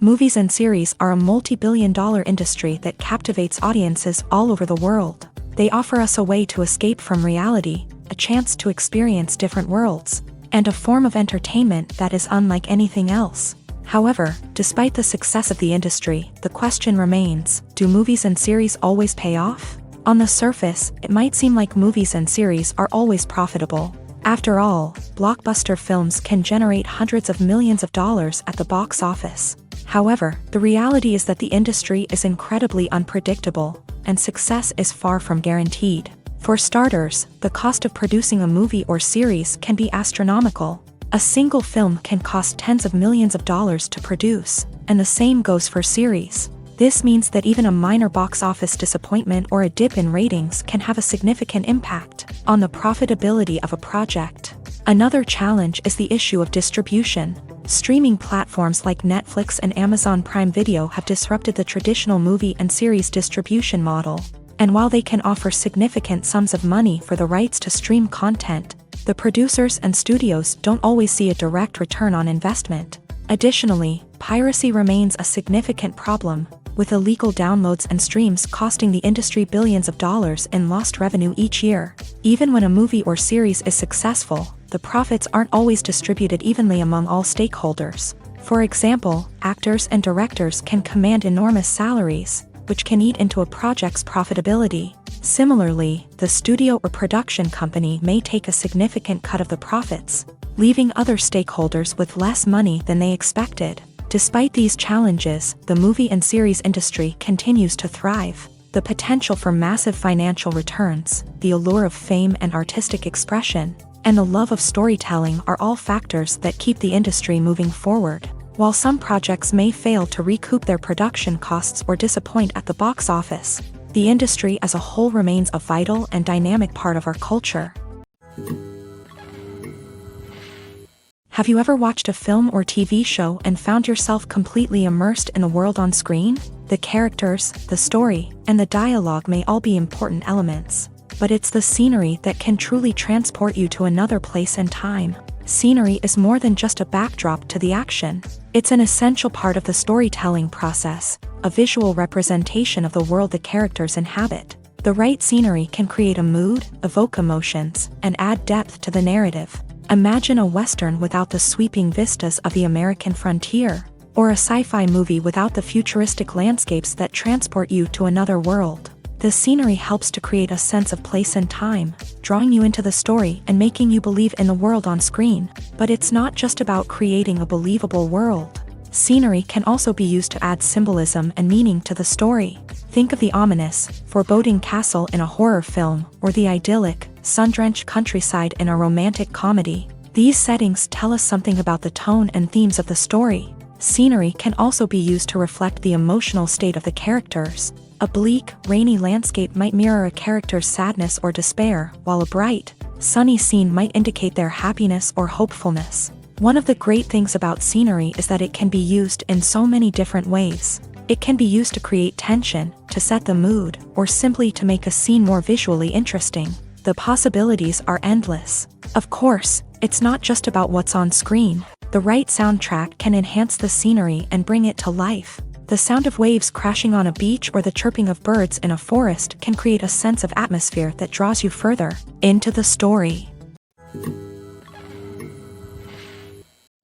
Movies and series are a multi-billion-dollar industry that captivates audiences all over the world. They offer us a way to escape from reality, a chance to experience different worlds, and a form of entertainment that is unlike anything else. However, despite the success of the industry, the question remains, do movies and series always pay off? On the surface, it might seem like movies and series are always profitable. After all, blockbuster films can generate hundreds of millions of dollars at the box office. However, the reality is that the industry is incredibly unpredictable, and success is far from guaranteed. For starters, the cost of producing a movie or series can be astronomical. A single film can cost tens of millions of dollars to produce, and the same goes for series. This means that even a minor box office disappointment or a dip in ratings can have a significant impact on the profitability of a project. Another challenge is the issue of distribution. Streaming platforms like Netflix and Amazon Prime Video have disrupted the traditional movie and series distribution model. And while they can offer significant sums of money for the rights to stream content, the producers and studios don't always see a direct return on investment. Additionally, piracy remains a significant problem, with illegal downloads and streams costing the industry billions of dollars in lost revenue each year. Even when a movie or series is successful, the profits aren't always distributed evenly among all stakeholders. For example, actors and directors can command enormous salaries, which can eat into a project's profitability. Similarly, the studio or production company may take a significant cut of the profits, leaving other stakeholders with less money than they expected. Despite these challenges, the movie and series industry continues to thrive. The potential for massive financial returns, the allure of fame and artistic expression, and the love of storytelling are all factors that keep the industry moving forward. While some projects may fail to recoup their production costs or disappoint at the box office, the industry as a whole remains a vital and dynamic part of our culture. Have you ever watched a film or TV show and found yourself completely immersed in the world on screen? The characters, the story, and the dialogue may all be important elements, but it's the scenery that can truly transport you to another place and time. Scenery is more than just a backdrop to the action. It's an essential part of the storytelling process, a visual representation of the world the characters inhabit. The right scenery can create a mood, evoke emotions, and add depth to the narrative. Imagine a Western without the sweeping vistas of the American frontier, or a sci-fi movie without the futuristic landscapes that transport you to another world. The scenery helps to create a sense of place and time, drawing you into the story and making you believe in the world on screen. But it's not just about creating a believable world. Scenery can also be used to add symbolism and meaning to the story. Think of the ominous, foreboding castle in a horror film, or the idyllic, sun-drenched countryside in a romantic comedy. These settings tell us something about the tone and themes of the story. Scenery can also be used to reflect the emotional state of the characters. A bleak, rainy landscape might mirror a character's sadness or despair, while a bright, sunny scene might indicate their happiness or hopefulness. One of the great things about scenery is that it can be used in so many different ways. It can be used to create tension, to set the mood, or simply to make a scene more visually interesting. The possibilities are endless. Of course, it's not just about what's on screen. The right soundtrack can enhance the scenery and bring it to life. The sound of waves crashing on a beach or the chirping of birds in a forest can create a sense of atmosphere that draws you further into the story.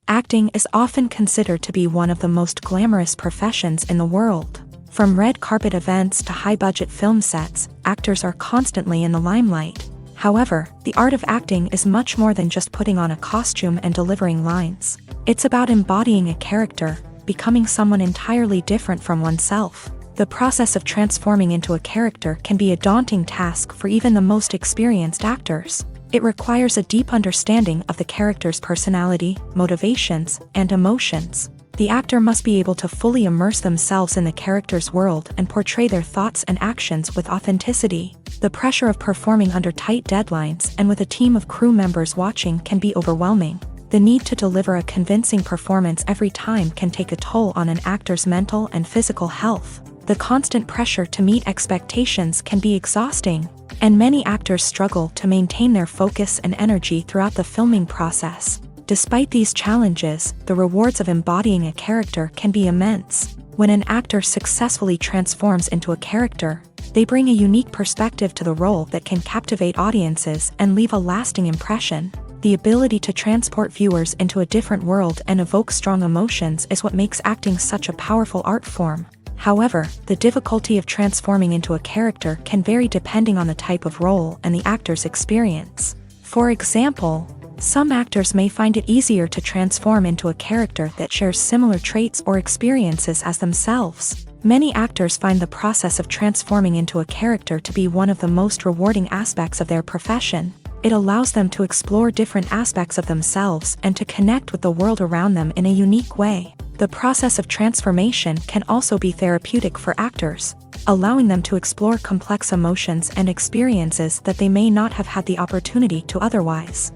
Acting is often considered to be one of the most glamorous professions in the world. From red carpet events to high-budget film sets, actors are constantly in the limelight. However, the art of acting is much more than just putting on a costume and delivering lines. It's about embodying a character, becoming someone entirely different from oneself. The process of transforming into a character can be a daunting task for even the most experienced actors. It requires a deep understanding of the character's personality, motivations, and emotions. The actor must be able to fully immerse themselves in the character's world and portray their thoughts and actions with authenticity. The pressure of performing under tight deadlines and with a team of crew members watching can be overwhelming. The need to deliver a convincing performance every time can take a toll on an actor's mental and physical health. The constant pressure to meet expectations can be exhausting, and many actors struggle to maintain their focus and energy throughout the filming process. Despite these challenges, the rewards of embodying a character can be immense. When an actor successfully transforms into a character, they bring a unique perspective to the role that can captivate audiences and leave a lasting impression. The ability to transport viewers into a different world and evoke strong emotions is what makes acting such a powerful art form. However, the difficulty of transforming into a character can vary depending on the type of role and the actor's experience. For example, some actors may find it easier to transform into a character that shares similar traits or experiences as themselves. Many actors find the process of transforming into a character to be one of the most rewarding aspects of their profession. It allows them to explore different aspects of themselves and to connect with the world around them in a unique way. The process of transformation can also be therapeutic for actors, allowing them to explore complex emotions and experiences that they may not have had the opportunity to otherwise.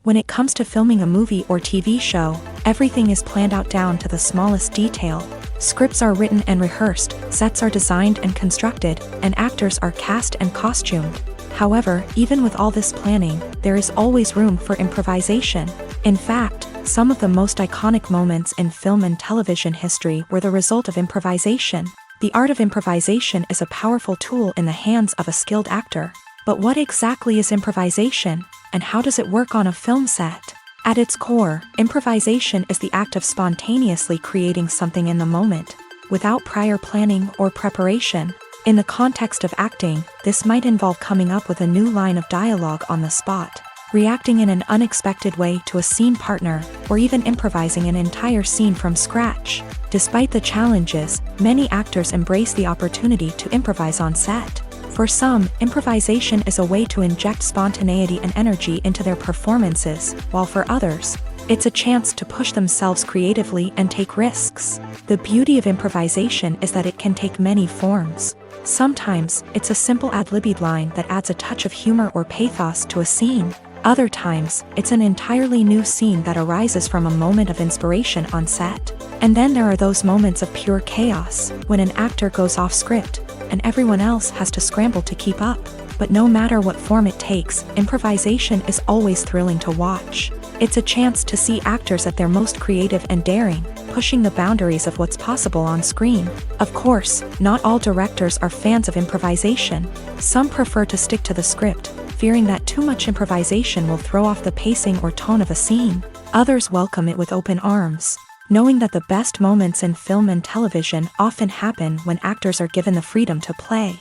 When it comes to filming a movie or TV show, everything is planned out down to the smallest detail. Scripts are written and rehearsed, sets are designed and constructed, and actors are cast and costumed. However, even with all this planning, there is always room for improvisation. In fact, some of the most iconic moments in film and television history were the result of improvisation. The art of improvisation is a powerful tool in the hands of a skilled actor. But what exactly is improvisation, and how does it work on a film set? At its core, improvisation is the act of spontaneously creating something in the moment, without prior planning or preparation. In the context of acting, this might involve coming up with a new line of dialogue on the spot, reacting in an unexpected way to a scene partner, or even improvising an entire scene from scratch. Despite the challenges, many actors embrace the opportunity to improvise on set. For some, improvisation is a way to inject spontaneity and energy into their performances, while for others, it's a chance to push themselves creatively and take risks. The beauty of improvisation is that it can take many forms. Sometimes, it's a simple ad-libbed line that adds a touch of humor or pathos to a scene. Other times, it's an entirely new scene that arises from a moment of inspiration on set. And then there are those moments of pure chaos, when an actor goes off script, and everyone else has to scramble to keep up. But no matter what form it takes, improvisation is always thrilling to watch. It's a chance to see actors at their most creative and daring, pushing the boundaries of what's possible on screen. Of course, not all directors are fans of improvisation. Some prefer to stick to the script, fearing that too much improvisation will throw off the pacing or tone of a scene. Others welcome it with open arms, knowing that the best moments in film and television often happen when actors are given the freedom to play.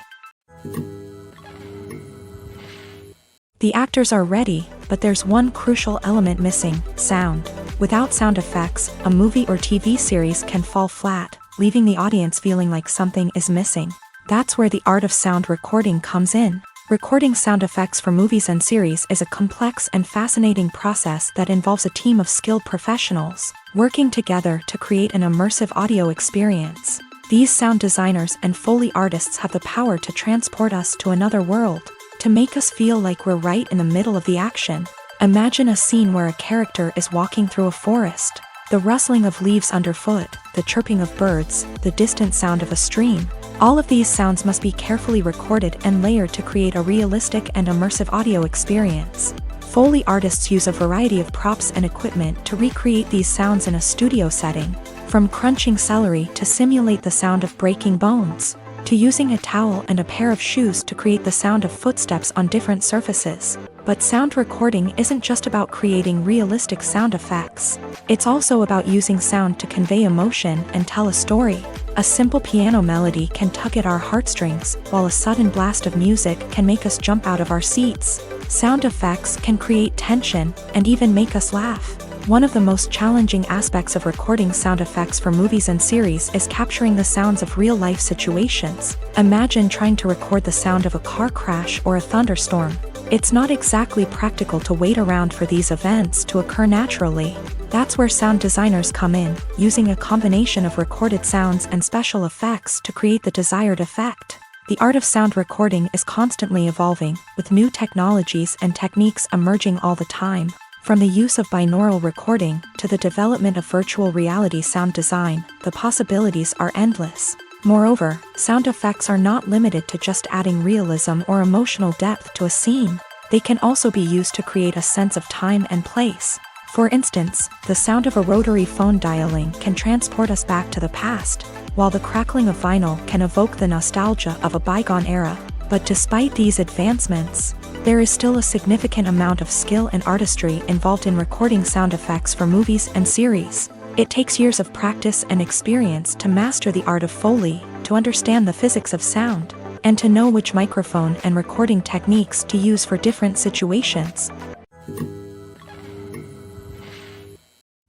The actors are ready, but there's one crucial element missing: sound. Without sound effects, a movie or TV series can fall flat, leaving the audience feeling like something is missing. That's where the art of sound recording comes in. Recording sound effects for movies and series is a complex and fascinating process that involves a team of skilled professionals working together to create an immersive audio experience. These sound designers and Foley artists have the power to transport us to another world, to make us feel like we're right in the middle of the action. Imagine a scene where a character is walking through a forest. The rustling of leaves underfoot, the chirping of birds, the distant sound of a stream. All of these sounds must be carefully recorded and layered to create a realistic and immersive audio experience. Foley artists use a variety of props and equipment to recreate these sounds in a studio setting, from crunching celery to simulate the sound of breaking bones, to using a towel and a pair of shoes to create the sound of footsteps on different surfaces. But sound recording isn't just about creating realistic sound effects. It's also about using sound to convey emotion and tell a story. A simple piano melody can tug at our heartstrings, while a sudden blast of music can make us jump out of our seats. Sound effects can create tension and even make us laugh. One of the most challenging aspects of recording sound effects for movies and series is capturing the sounds of real-life situations. Imagine trying to record the sound of a car crash or a thunderstorm. It's not exactly practical to wait around for these events to occur naturally. That's where sound designers come in, using a combination of recorded sounds and special effects to create the desired effect. The art of sound recording is constantly evolving, with new technologies and techniques emerging all the time. From the use of binaural recording to the development of virtual reality sound design, the possibilities are endless. Moreover, sound effects are not limited to just adding realism or emotional depth to a scene. They can also be used to create a sense of time and place. For instance, the sound of a rotary phone dialing can transport us back to the past, while the crackling of vinyl can evoke the nostalgia of a bygone era. But despite these advancements, there is still a significant amount of skill and artistry involved in recording sound effects for movies and series. It takes years of practice and experience to master the art of Foley, to understand the physics of sound, and to know which microphone and recording techniques to use for different situations.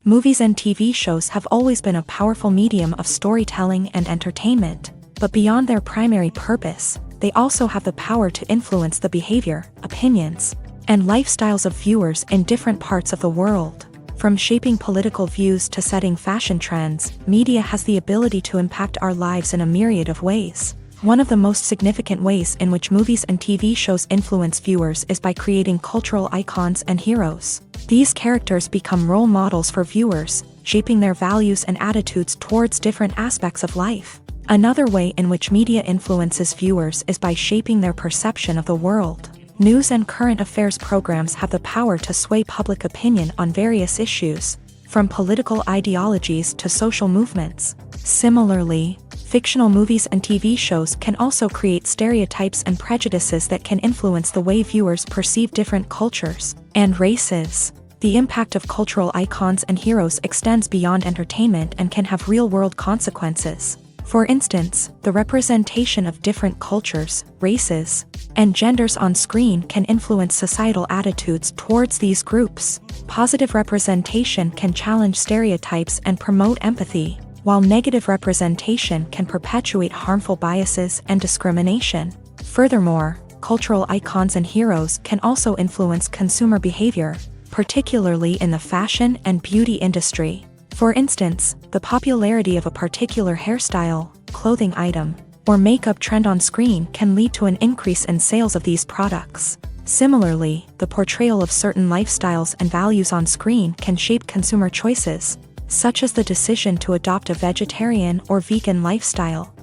Movies and TV shows have always been a powerful medium of storytelling and entertainment, but beyond their primary purpose, they also have the power to influence the behavior, opinions, and lifestyles of viewers in different parts of the world. From shaping political views to setting fashion trends, media has the ability to impact our lives in a myriad of ways. One of the most significant ways in which movies and TV shows influence viewers is by creating cultural icons and heroes. These characters become role models for viewers, shaping their values and attitudes towards different aspects of life. Another way in which media influences viewers is by shaping their perception of the world. News and current affairs programs have the power to sway public opinion on various issues, from political ideologies to social movements. Similarly, fictional movies and TV shows can also create stereotypes and prejudices that can influence the way viewers perceive different cultures and races. The impact of cultural icons and heroes extends beyond entertainment and can have real-world consequences. For instance, the representation of different cultures, races, and genders on screen can influence societal attitudes towards these groups. Positive representation can challenge stereotypes and promote empathy, while negative representation can perpetuate harmful biases and discrimination. Furthermore, cultural icons and heroes can also influence consumer behavior, particularly in the fashion and beauty industry. For instance, the popularity of a particular hairstyle, clothing item, or makeup trend on screen can lead to an increase in sales of these products. Similarly, the portrayal of certain lifestyles and values on screen can shape consumer choices, such as the decision to adopt a vegetarian or vegan lifestyle.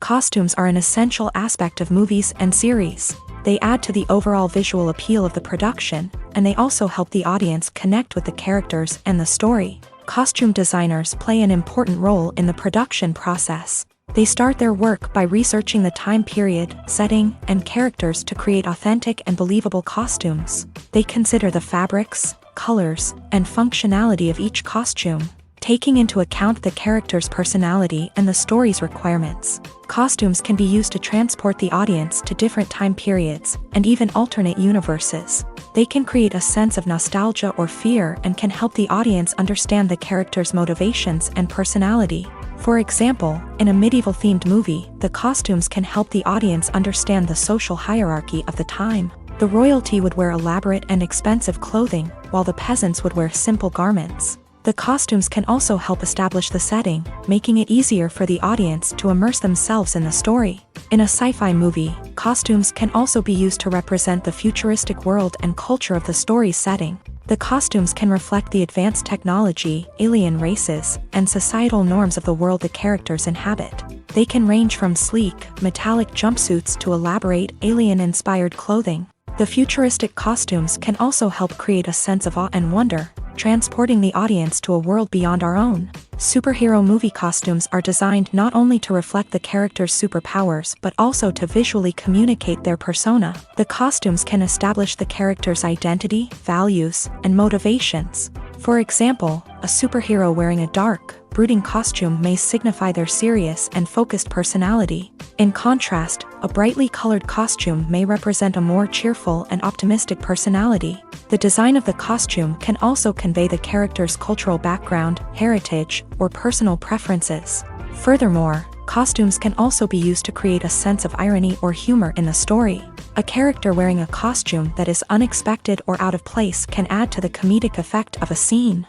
Costumes are an essential aspect of movies and series. They add to the overall visual appeal of the production, and they also help the audience connect with the characters and the story. Costume designers play an important role in the production process. They start their work by researching the time period, setting, and characters to create authentic and believable costumes. They consider the fabrics, colors, and functionality of each costume, taking into account the character's personality and the story's requirements. Costumes can be used to transport the audience to different time periods and even alternate universes. They can create a sense of nostalgia or fear and can help the audience understand the character's motivations and personality. For example, in a medieval-themed movie, the costumes can help the audience understand the social hierarchy of the time. The royalty would wear elaborate and expensive clothing, while the peasants would wear simple garments. The costumes can also help establish the setting, making it easier for the audience to immerse themselves in the story. In a sci-fi movie, costumes can also be used to represent the futuristic world and culture of the story's setting. The costumes can reflect the advanced technology, alien races, and societal norms of the world the characters inhabit. They can range from sleek, metallic jumpsuits to elaborate, alien-inspired clothing. The futuristic costumes can also help create a sense of awe and wonder, transporting the audience to a world beyond our own. Superhero movie costumes are designed not only to reflect the character's superpowers but also to visually communicate their persona. The costumes can establish the character's identity, values, and motivations. For example, a superhero wearing a dark, brooding costume may signify their serious and focused personality. In contrast, a brightly colored costume may represent a more cheerful and optimistic personality. The design of the costume can also convey the character's cultural background, heritage, or personal preferences. Furthermore, costumes can also be used to create a sense of irony or humor in the story. A character wearing a costume that is unexpected or out of place can add to the comedic effect of a scene.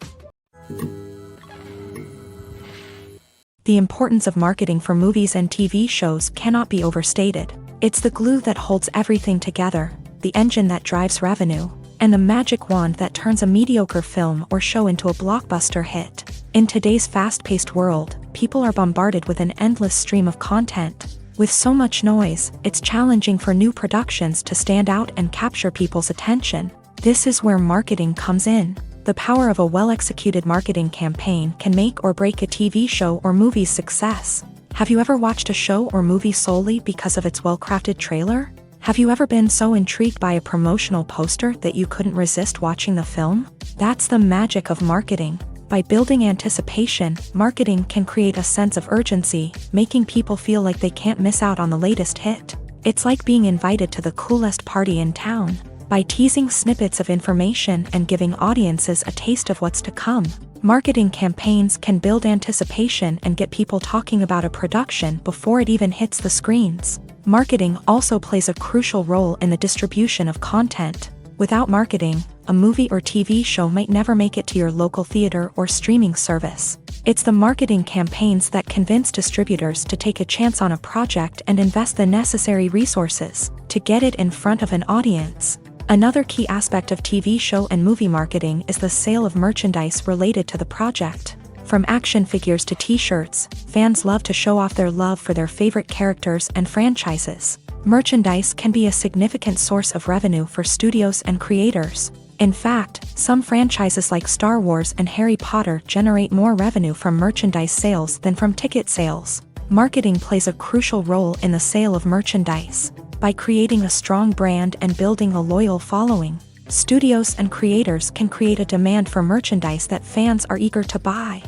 The importance of marketing for movies and TV shows cannot be overstated. It's the glue that holds everything together, the engine that drives revenue, and the magic wand that turns a mediocre film or show into a blockbuster hit. In today's fast-paced world, people are bombarded with an endless stream of content. With so much noise, it's challenging for new productions to stand out and capture people's attention. This is where marketing comes in. The power of a well-executed marketing campaign can make or break a TV show or movie's success. Have you ever watched a show or movie solely because of its well-crafted trailer? Have you ever been so intrigued by a promotional poster that you couldn't resist watching the film? That's the magic of marketing. By building anticipation, marketing can create a sense of urgency, making people feel like they can't miss out on the latest hit. It's like being invited to the coolest party in town. By teasing snippets of information and giving audiences a taste of what's to come, marketing campaigns can build anticipation and get people talking about a production before it even hits the screens. Marketing also plays a crucial role in the distribution of content. Without marketing, a movie or TV show might never make it to your local theater or streaming service. It's the marketing campaigns that convince distributors to take a chance on a project and invest the necessary resources to get it in front of an audience. Another key aspect of TV show and movie marketing is the sale of merchandise related to the project. From action figures to t-shirts, fans love to show off their love for their favorite characters and franchises. Merchandise can be a significant source of revenue for studios and creators. In fact, some franchises like Star Wars and Harry Potter generate more revenue from merchandise sales than from ticket sales. Marketing plays a crucial role in the sale of merchandise. By creating a strong brand and building a loyal following, studios and creators can create a demand for merchandise that fans are eager to buy.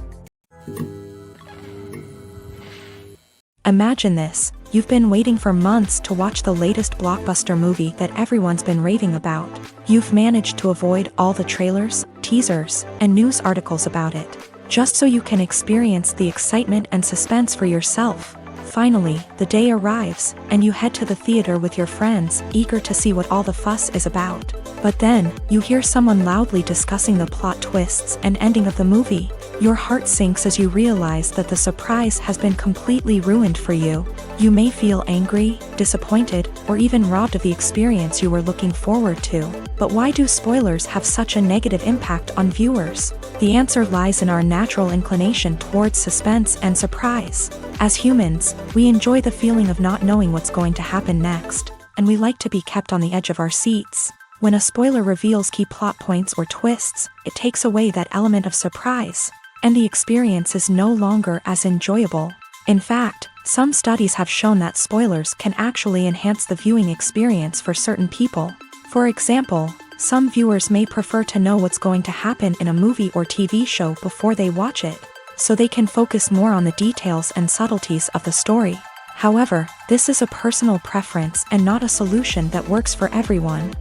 Imagine this: you've been waiting for months to watch the latest blockbuster movie that everyone's been raving about. You've managed to avoid all the trailers, teasers, and news articles about it, just so you can experience the excitement and suspense for yourself. Finally, the day arrives, and you head to the theater with your friends, eager to see what all the fuss is about. But then, you hear someone loudly discussing the plot twists and ending of the movie. Your heart sinks as you realize that the surprise has been completely ruined for you. You may feel angry, disappointed, or even robbed of the experience you were looking forward to. But why do spoilers have such a negative impact on viewers? The answer lies in our natural inclination towards suspense and surprise. As humans, we enjoy the feeling of not knowing what's going to happen next, and we like to be kept on the edge of our seats. When a spoiler reveals key plot points or twists, it takes away that element of surprise, and the experience is no longer as enjoyable. In fact, some studies have shown that spoilers can actually enhance the viewing experience for certain people. For example, some viewers may prefer to know what's going to happen in a movie or TV show before they watch it, so they can focus more on the details and subtleties of the story. However, this is a personal preference and not a solution that works for everyone.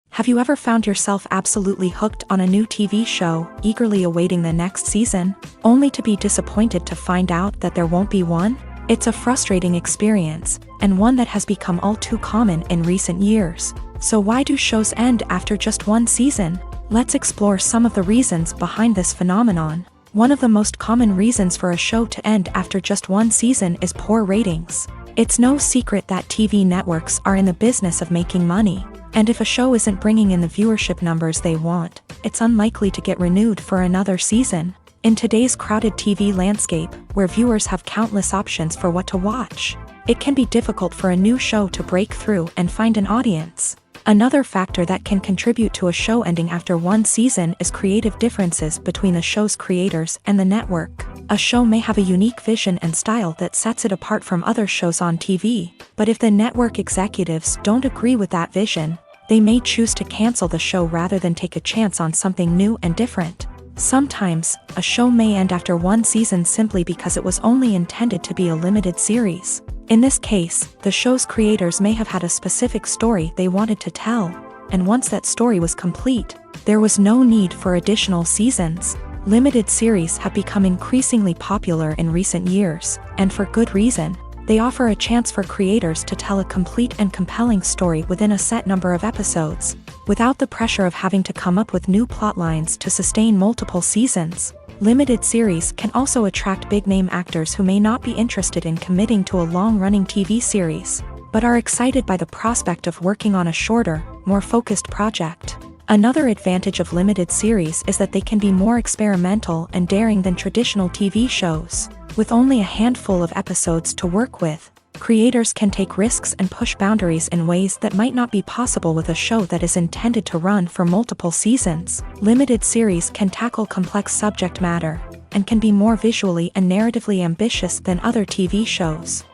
Have you ever found yourself absolutely hooked on a new TV show, eagerly awaiting the next season, only to be disappointed to find out that there won't be one? It's a frustrating experience, and one that has become all too common in recent years. So why do shows end after just one season? Let's explore some of the reasons behind this phenomenon. One of the most common reasons for a show to end after just one season is poor ratings. It's no secret that TV networks are in the business of making money, and if a show isn't bringing in the viewership numbers they want, it's unlikely to get renewed for another season. In today's crowded TV landscape, where viewers have countless options for what to watch, it can be difficult for a new show to break through and find an audience. Another factor that can contribute to a show ending after one season is creative differences between the show's creators and the network. A show may have a unique vision and style that sets it apart from other shows on TV, but if the network executives don't agree with that vision, they may choose to cancel the show rather than take a chance on something new and different. Sometimes, a show may end after one season simply because it was only intended to be a limited series. In this case, the show's creators may have had a specific story they wanted to tell, and once that story was complete, there was no need for additional seasons. Limited series have become increasingly popular in recent years, and for good reason. They offer a chance for creators to tell a complete and compelling story within a set number of episodes, without the pressure of having to come up with new plotlines to sustain multiple seasons. Limited series can also attract big-name actors who may not be interested in committing to a long-running TV series, but are excited by the prospect of working on a shorter, more focused project. Another advantage of limited series is that they can be more experimental and daring than traditional TV shows. With only a handful of episodes to work with, creators can take risks and push boundaries in ways that might not be possible with a show that is intended to run for multiple seasons. Limited series can tackle complex subject matter, and can be more visually and narratively ambitious than other TV shows.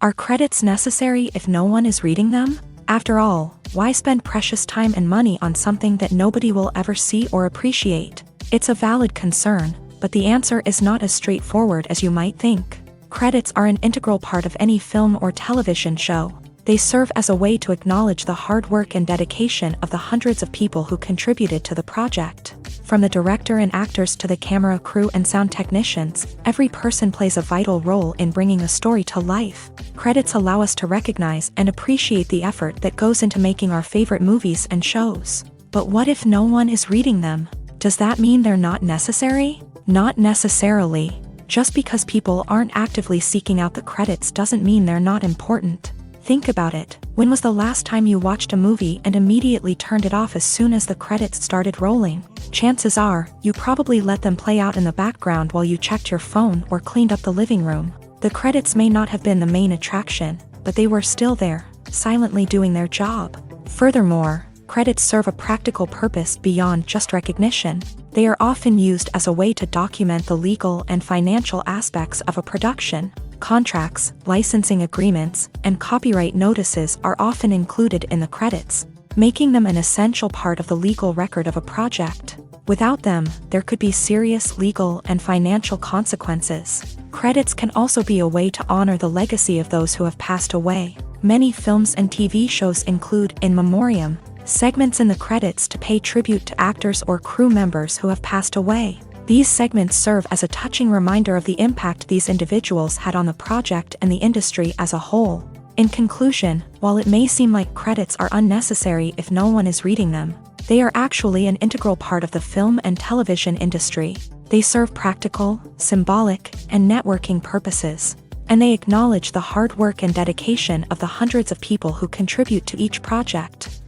Are credits necessary if no one is reading them? After all, why spend precious time and money on something that nobody will ever see or appreciate? It's a valid concern, but the answer is not as straightforward as you might think. Credits are an integral part of any film or television show. They serve as a way to acknowledge the hard work and dedication of the hundreds of people who contributed to the project. From the director and actors to the camera crew and sound technicians, every person plays a vital role in bringing a story to life. Credits allow us to recognize and appreciate the effort that goes into making our favorite movies and shows. But what if no one is reading them? Does that mean they're not necessary? Not necessarily. Just because people aren't actively seeking out the credits doesn't mean they're not important. Think about it. When was the last time you watched a movie and immediately turned it off as soon as the credits started rolling? Chances are, you probably let them play out in the background while you checked your phone or cleaned up the living room. The credits may not have been the main attraction, but they were still there, silently doing their job. Furthermore, credits serve a practical purpose beyond just recognition. They are often used as a way to document the legal and financial aspects of a production. Contracts, licensing agreements, and copyright notices are often included in the credits, making them an essential part of the legal record of a project. Without them, there could be serious legal and financial consequences. Credits can also be a way to honor the legacy of those who have passed away. Many films and TV shows include in memoriam segments in the credits to pay tribute to actors or crew members who have passed away. These segments serve as a touching reminder of the impact these individuals had on the project and the industry as a whole. In conclusion, while it may seem like credits are unnecessary if no one is reading them, they are actually an integral part of the film and television industry. They serve practical, symbolic, and networking purposes, and they acknowledge the hard work and dedication of the hundreds of people who contribute to each project.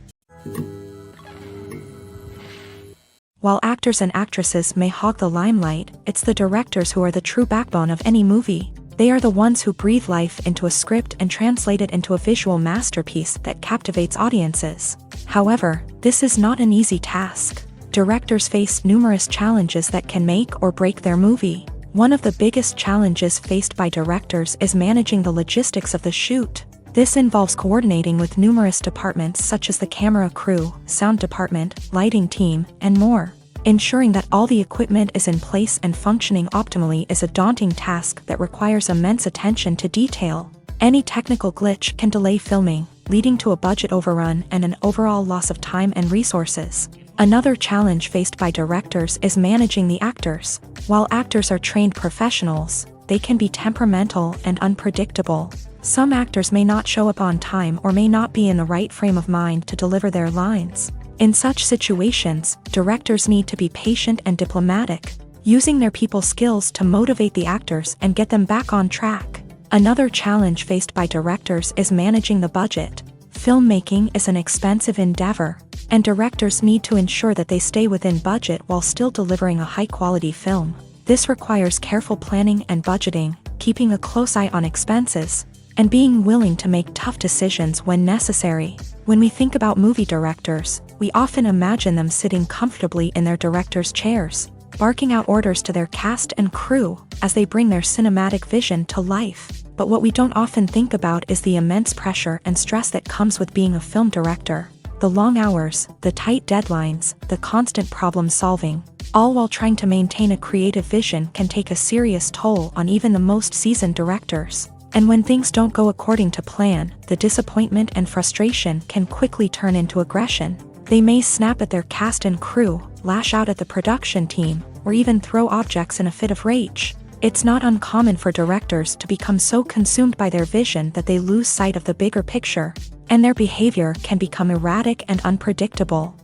While actors and actresses may hog the limelight, it's the directors who are the true backbone of any movie. They are the ones who breathe life into a script and translate it into a visual masterpiece that captivates audiences. However, this is not an easy task. Directors face numerous challenges that can make or break their movie. One of the biggest challenges faced by directors is managing the logistics of the shoot. This involves coordinating with numerous departments such as the camera crew, sound department, lighting team, and more. Ensuring that all the equipment is in place and functioning optimally is a daunting task that requires immense attention to detail. Any technical glitch can delay filming, leading to a budget overrun and an overall loss of time and resources. Another challenge faced by directors is managing the actors. While actors are trained professionals, they can be temperamental and unpredictable. Some actors may not show up on time or may not be in the right frame of mind to deliver their lines. In such situations, directors need to be patient and diplomatic, using their people skills to motivate the actors and get them back on track. Another challenge faced by directors is managing the budget. Filmmaking is an expensive endeavor, and directors need to ensure that they stay within budget while still delivering a high-quality film. This requires careful planning and budgeting, keeping a close eye on expenses, and being willing to make tough decisions when necessary. When we think about movie directors, we often imagine them sitting comfortably in their director's chairs, barking out orders to their cast and crew as they bring their cinematic vision to life. But what we don't often think about is the immense pressure and stress that comes with being a film director. The long hours, the tight deadlines, the constant problem solving, all while trying to maintain a creative vision can take a serious toll on even the most seasoned directors. And when things don't go according to plan, the disappointment and frustration can quickly turn into aggression. They may snap at their cast and crew, lash out at the production team, or even throw objects in a fit of rage. It's not uncommon for directors to become so consumed by their vision that they lose sight of the bigger picture, and their behavior can become erratic and unpredictable.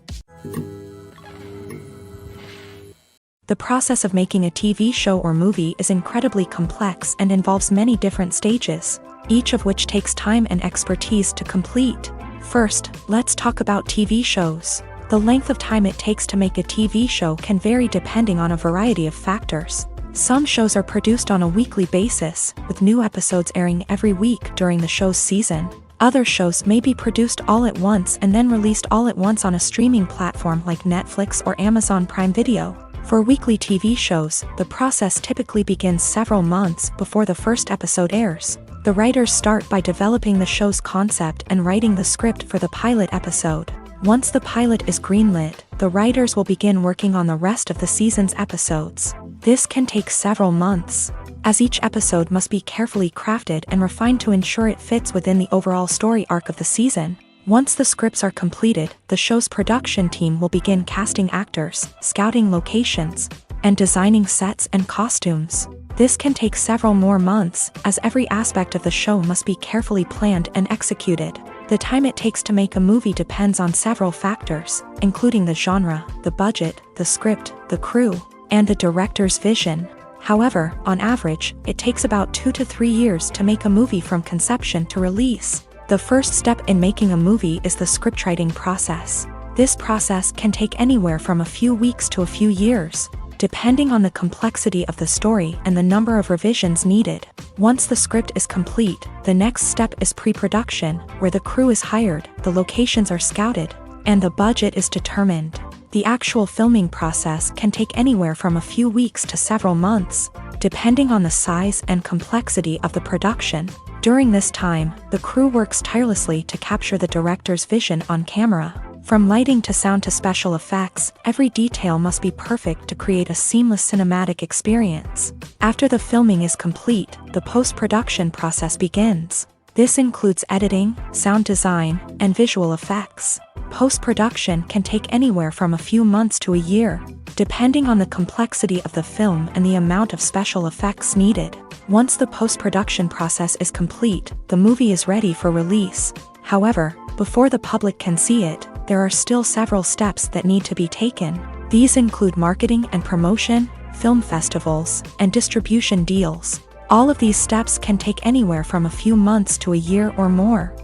The process of making a TV show or movie is incredibly complex and involves many different stages, each of which takes time and expertise to complete. First, let's talk about TV shows. The length of time it takes to make a TV show can vary depending on a variety of factors. Some shows are produced on a weekly basis, with new episodes airing every week during the show's season. Other shows may be produced all at once and then released all at once on a streaming platform like Netflix or Amazon Prime Video. For weekly TV shows, the process typically begins several months before the first episode airs. The writers start by developing the show's concept and writing the script for the pilot episode. Once the pilot is greenlit, the writers will begin working on the rest of the season's episodes. This can take several months, as each episode must be carefully crafted and refined to ensure it fits within the overall story arc of the season. Once the scripts are completed, the show's production team will begin casting actors, scouting locations, and designing sets and costumes. This can take several more months, as every aspect of the show must be carefully planned and executed. The time it takes to make a movie depends on several factors, including the genre, the budget, the script, the crew, and the director's vision. However, on average, it takes about 2 to 3 years to make a movie from conception to release. The first step in making a movie is the scriptwriting process. This process can take anywhere from a few weeks to a few years, depending on the complexity of the story and the number of revisions needed. Once the script is complete, the next step is pre-production, where the crew is hired, the locations are scouted, and the budget is determined. The actual filming process can take anywhere from a few weeks to several months, depending on the size and complexity of the production. During this time, the crew works tirelessly to capture the director's vision on camera. From lighting to sound to special effects, every detail must be perfect to create a seamless cinematic experience. After the filming is complete, the post-production process begins. This includes editing, sound design, and visual effects. Post-production can take anywhere from a few months to a year, depending on the complexity of the film and the amount of special effects needed. Once the post-production process is complete, the movie is ready for release. However, before the public can see it, there are still several steps that need to be taken. These include marketing and promotion, film festivals, and distribution deals. All of these steps can take anywhere from a few months to a year or more.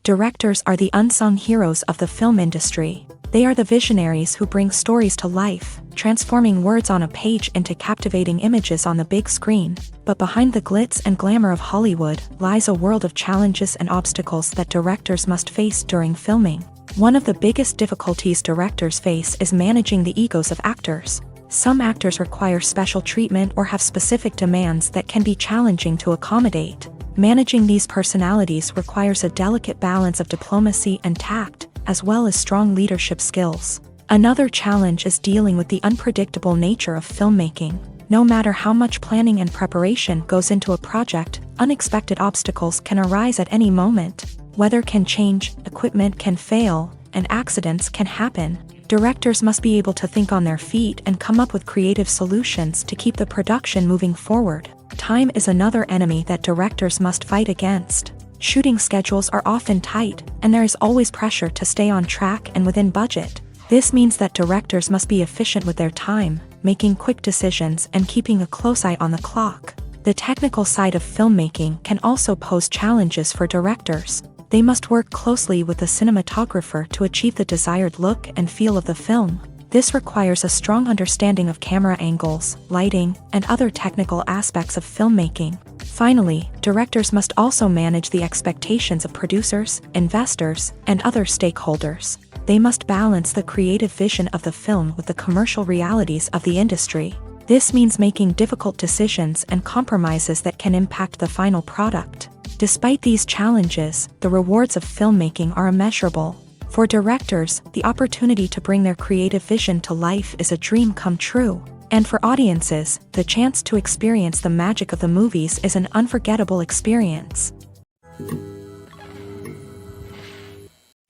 Directors are the unsung heroes of the film industry. They are the visionaries who bring stories to life, transforming words on a page into captivating images on the big screen. But behind the glitz and glamour of Hollywood lies a world of challenges and obstacles that directors must face during filming. One of the biggest difficulties directors face is managing the egos of actors. Some actors require special treatment or have specific demands that can be challenging to accommodate. Managing these personalities requires a delicate balance of diplomacy and tact, as well as strong leadership skills. Another challenge is dealing with the unpredictable nature of filmmaking. No matter how much planning and preparation goes into a project, unexpected obstacles can arise at any moment. Weather can change, equipment can fail, and accidents can happen. Directors must be able to think on their feet and come up with creative solutions to keep the production moving forward. Time is another enemy that directors must fight against. Shooting schedules are often tight, and there is always pressure to stay on track and within budget. This means that directors must be efficient with their time, making quick decisions and keeping a close eye on the clock. The technical side of filmmaking can also pose challenges for directors. They must work closely with the cinematographer to achieve the desired look and feel of the film. This requires a strong understanding of camera angles, lighting, and other technical aspects of filmmaking. Finally, directors must also manage the expectations of producers, investors, and other stakeholders. They must balance the creative vision of the film with the commercial realities of the industry. This means making difficult decisions and compromises that can impact the final product. Despite these challenges, the rewards of filmmaking are immeasurable. For directors, the opportunity to bring their creative vision to life is a dream come true. And for audiences, the chance to experience the magic of the movies is an unforgettable experience.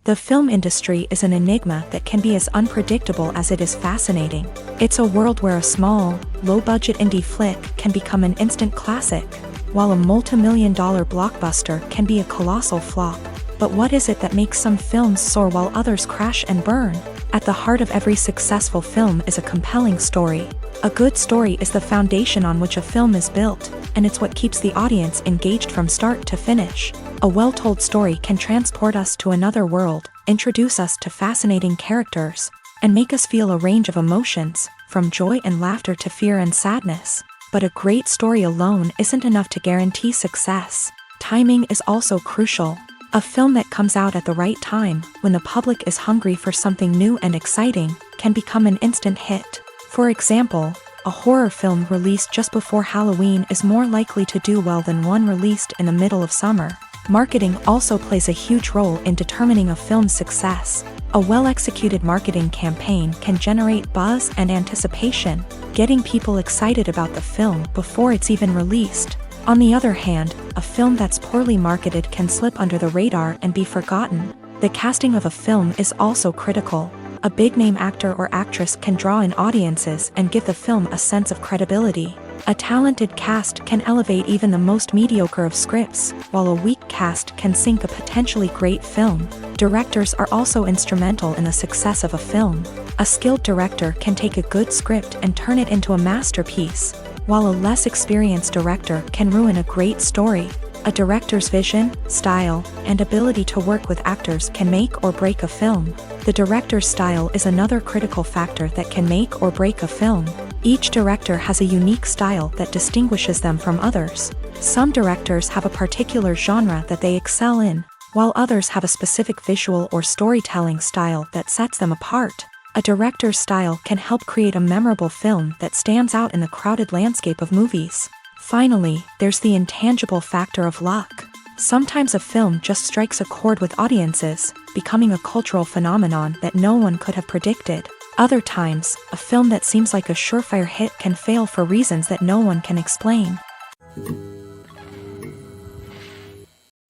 The film industry is an enigma that can be as unpredictable as it is fascinating. It's a world where a small, low-budget indie flick can become an instant classic, while a multi-million-dollar blockbuster can be a colossal flop. But what is it that makes some films soar while others crash and burn? At the heart of every successful film is a compelling story. A good story is the foundation on which a film is built, and it's what keeps the audience engaged from start to finish. A well-told story can transport us to another world, introduce us to fascinating characters, and make us feel a range of emotions, from joy and laughter to fear and sadness. But a great story alone isn't enough to guarantee success. Timing is also crucial. A film that comes out at the right time, when the public is hungry for something new and exciting, can become an instant hit. For example, a horror film released just before Halloween is more likely to do well than one released in the middle of summer. Marketing also plays a huge role in determining a film's success. A well-executed marketing campaign can generate buzz and anticipation, getting people excited about the film before it's even released. On the other hand, a film that's poorly marketed can slip under the radar and be forgotten. The casting of a film is also critical. A big-name actor or actress can draw in audiences and give the film a sense of credibility. A talented cast can elevate even the most mediocre of scripts, while a weak cast can sink a potentially great film. Directors are also instrumental in the success of a film. A skilled director can take a good script and turn it into a masterpiece. while a less experienced director can ruin a great story. A director's vision, style, and ability to work with actors can make or break a film. The director's style is another critical factor that can make or break a film. Each director has a unique style that distinguishes them from others. Some directors have a particular genre that they excel in, while others have a specific visual or storytelling style that sets them apart. A director's style can help create a memorable film that stands out in the crowded landscape of movies. Finally, there's the intangible factor of luck. Sometimes a film just strikes a chord with audiences, becoming a cultural phenomenon that no one could have predicted. Other times, a film that seems like a surefire hit can fail for reasons that no one can explain.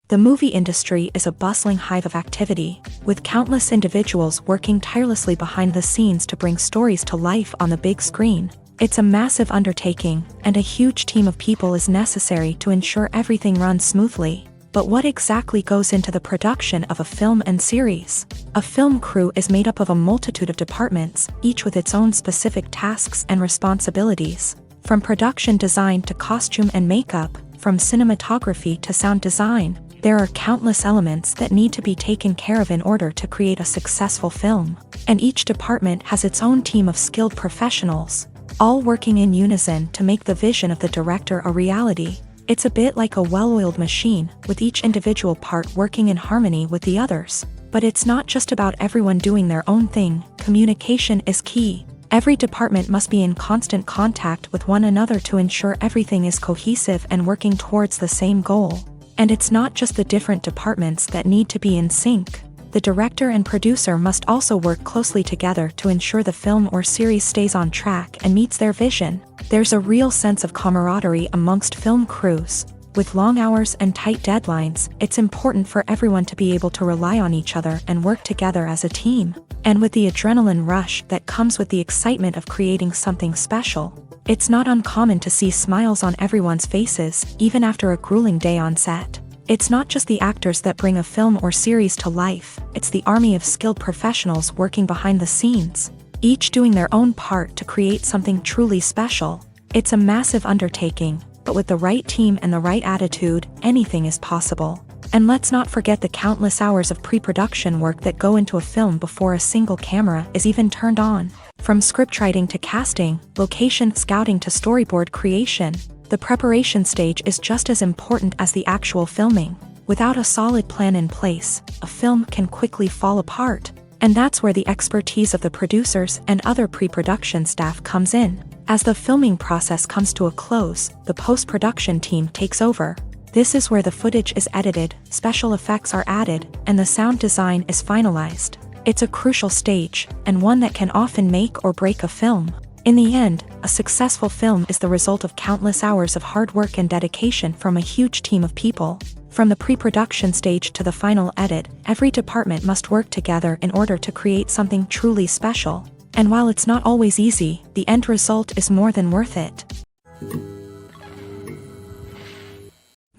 The movie industry is a bustling hive of activity, with countless individuals working tirelessly behind the scenes to bring stories to life on the big screen. It's a massive undertaking, and a huge team of people is necessary to ensure everything runs smoothly. But what exactly goes into the production of a film and series? A film crew is made up of a multitude of departments, each with its own specific tasks and responsibilities. From production design to costume and makeup, from cinematography to sound design, there are countless elements that need to be taken care of in order to create a successful film. And each department has its own team of skilled professionals, all working in unison to make the vision of the director a reality. It's a bit like a well-oiled machine, with each individual part working in harmony with the others. But it's not just about everyone doing their own thing. Communication is key. Every department must be in constant contact with one another to ensure everything is cohesive and working towards the same goal. And it's not just the different departments that need to be in sync. The director and producer must also work closely together to ensure the film or series stays on track and meets their vision. There's a real sense of camaraderie amongst film crews. With long hours and tight deadlines, it's important for everyone to be able to rely on each other and work together as a team. And with the adrenaline rush that comes with the excitement of creating something special, it's not uncommon to see smiles on everyone's faces, even after a grueling day on set. It's not just the actors that bring a film or series to life, it's the army of skilled professionals working behind the scenes, each doing their own part to create something truly special. It's a massive undertaking, but with the right team and the right attitude, anything is possible. And let's not forget the countless hours of pre-production work that go into a film before a single camera is even turned on. From scriptwriting to casting, location scouting to storyboard creation, the preparation stage is just as important as the actual filming. Without a solid plan in place, a film can quickly fall apart. And that's where the expertise of the producers and other pre-production staff comes in. As the filming process comes to a close, the post-production team takes over. This is where the footage is edited, special effects are added, and the sound design is finalized. It's a crucial stage, and one that can often make or break a film. In the end, a successful film is the result of countless hours of hard work and dedication from a huge team of people. From the pre-production stage to the final edit, every department must work together in order to create something truly special. And while it's not always easy, the end result is more than worth it.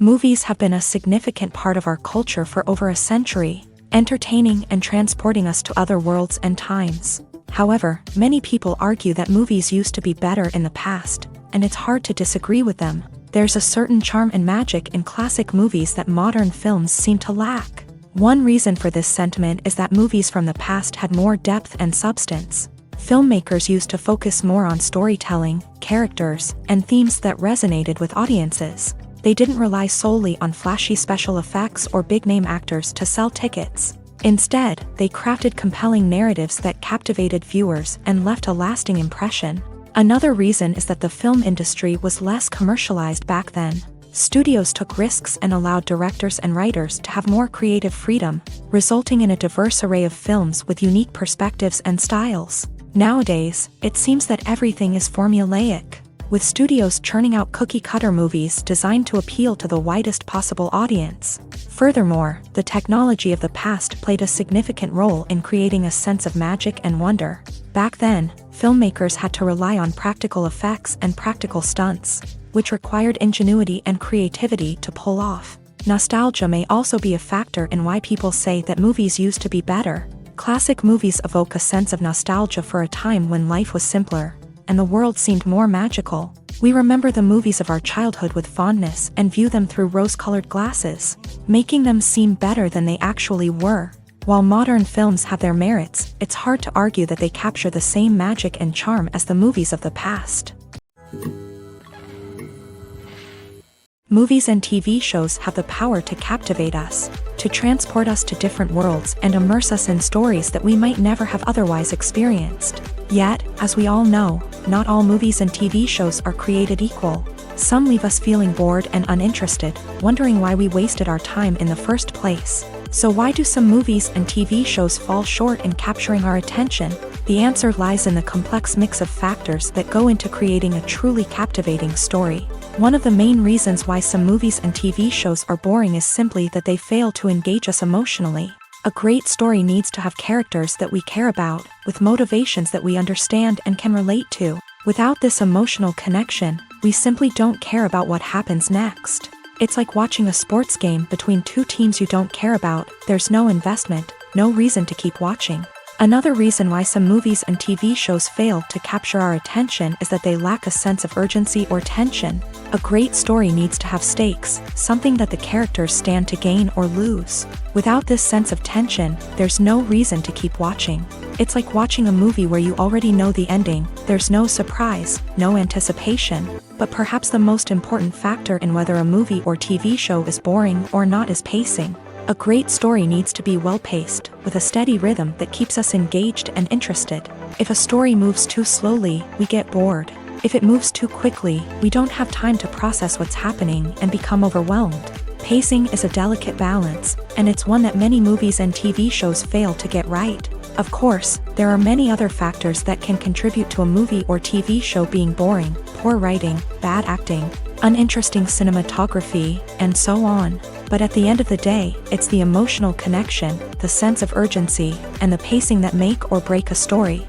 Movies have been a significant part of our culture for over a century, entertaining and transporting us to other worlds and times. However, many people argue that movies used to be better in the past, and it's hard to disagree with them. There's a certain charm and magic in classic movies that modern films seem to lack. One reason for this sentiment is that movies from the past had more depth and substance. Filmmakers used to focus more on storytelling, characters, and themes that resonated with audiences. They didn't rely solely on flashy special effects or big-name actors to sell tickets. Instead, they crafted compelling narratives that captivated viewers and left a lasting impression. Another reason is that the film industry was less commercialized back then. Studios took risks and allowed directors and writers to have more creative freedom, resulting in a diverse array of films with unique perspectives and styles. Nowadays, it seems that everything is formulaic, with studios churning out cookie-cutter movies designed to appeal to the widest possible audience. Furthermore, the technology of the past played a significant role in creating a sense of magic and wonder. Back then, filmmakers had to rely on practical effects and practical stunts, which required ingenuity and creativity to pull off. Nostalgia may also be a factor in why people say that movies used to be better. Classic movies evoke a sense of nostalgia for a time when life was simpler, and the world seemed more magical. We remember the movies of our childhood with fondness and view them through rose-colored glasses, making them seem better than they actually were. While modern films have their merits, it's hard to argue that they capture the same magic and charm as the movies of the past. Movies and TV shows have the power to captivate us, to transport us to different worlds and immerse us in stories that we might never have otherwise experienced. Yet, as we all know, not all movies and TV shows are created equal. Some leave us feeling bored and uninterested, wondering why we wasted our time in the first place. So why do some movies and TV shows fall short in capturing our attention? The answer lies in the complex mix of factors that go into creating a truly captivating story. One of the main reasons why some movies and TV shows are boring is simply that they fail to engage us emotionally. A great story needs to have characters that we care about, with motivations that we understand and can relate to. Without this emotional connection, we simply don't care about what happens next. It's like watching a sports game between two teams you don't care about. There's no investment, no reason to keep watching. Another reason why some movies and TV shows fail to capture our attention is that they lack a sense of urgency or tension. A great story needs to have stakes, something that the characters stand to gain or lose. Without this sense of tension, there's no reason to keep watching. It's like watching a movie where you already know the ending. There's no surprise, no anticipation. But perhaps the most important factor in whether a movie or TV show is boring or not is pacing. A great story needs to be well-paced, with a steady rhythm that keeps us engaged and interested. If a story moves too slowly, we get bored. If it moves too quickly, we don't have time to process what's happening and become overwhelmed. Pacing is a delicate balance, and it's one that many movies and TV shows fail to get right. Of course, there are many other factors that can contribute to a movie or TV show being boring: poor writing, bad acting, uninteresting cinematography, and so on. But at the end of the day, it's the emotional connection, the sense of urgency, and the pacing that make or break a story.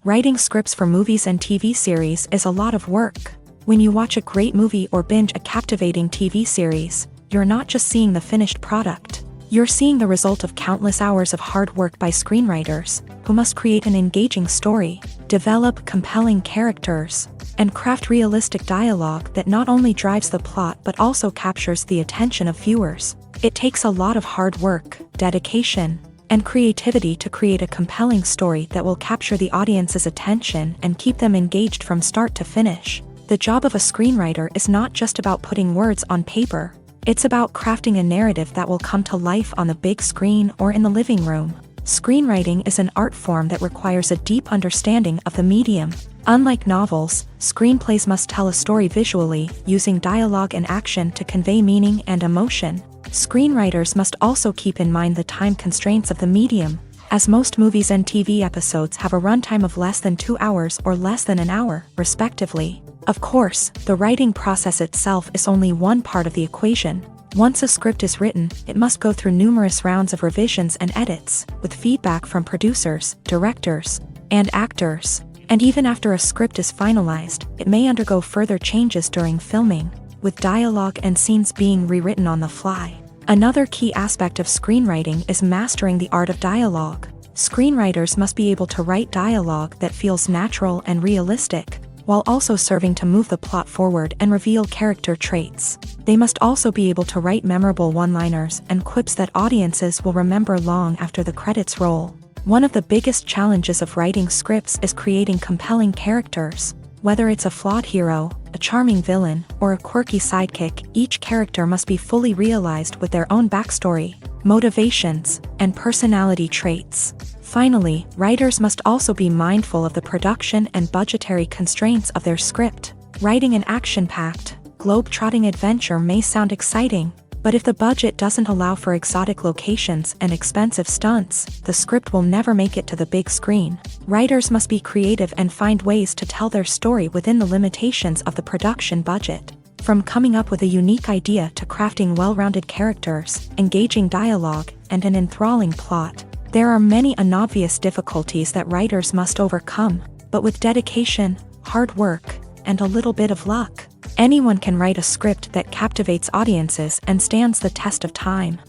Writing scripts for movies and TV series is a lot of work. When you watch a great movie or binge a captivating TV series, you're not just seeing the finished product. You're seeing the result of countless hours of hard work by screenwriters, who must create an engaging story, develop compelling characters, and craft realistic dialogue that not only drives the plot but also captures the attention of viewers. It takes a lot of hard work, dedication, and creativity to create a compelling story that will capture the audience's attention and keep them engaged from start to finish. The job of a screenwriter is not just about putting words on paper. It's about crafting a narrative that will come to life on the big screen or in the living room. Screenwriting is an art form that requires a deep understanding of the medium. Unlike novels, screenplays must tell a story visually, using dialogue and action to convey meaning and emotion. Screenwriters must also keep in mind the time constraints of the medium, as most movies and TV episodes have a runtime of less than 2 hours or less than an hour, respectively. Of course, the writing process itself is only one part of the equation. Once a script is written, it must go through numerous rounds of revisions and edits, with feedback from producers, directors, and actors. And even after a script is finalized, it may undergo further changes during filming, with dialogue and scenes being rewritten on the fly. Another key aspect of screenwriting is mastering the art of dialogue. Screenwriters must be able to write dialogue that feels natural and realistic, while also serving to move the plot forward and reveal character traits. They must also be able to write memorable one-liners and quips that audiences will remember long after the credits roll. One of the biggest challenges of writing scripts is creating compelling characters. Whether it's a flawed hero, a charming villain, or a quirky sidekick, each character must be fully realized with their own backstory, motivations, and personality traits. Finally, writers must also be mindful of the production and budgetary constraints of their script. Writing an action-packed, globe-trotting adventure may sound exciting, but if the budget doesn't allow for exotic locations and expensive stunts, the script will never make it to the big screen. Writers must be creative and find ways to tell their story within the limitations of the production budget. From coming up with a unique idea to crafting well-rounded characters, engaging dialogue, and an enthralling plot, there are many unobvious difficulties that writers must overcome, but with dedication, hard work, and a little bit of luck, anyone can write a script that captivates audiences and stands the test of time.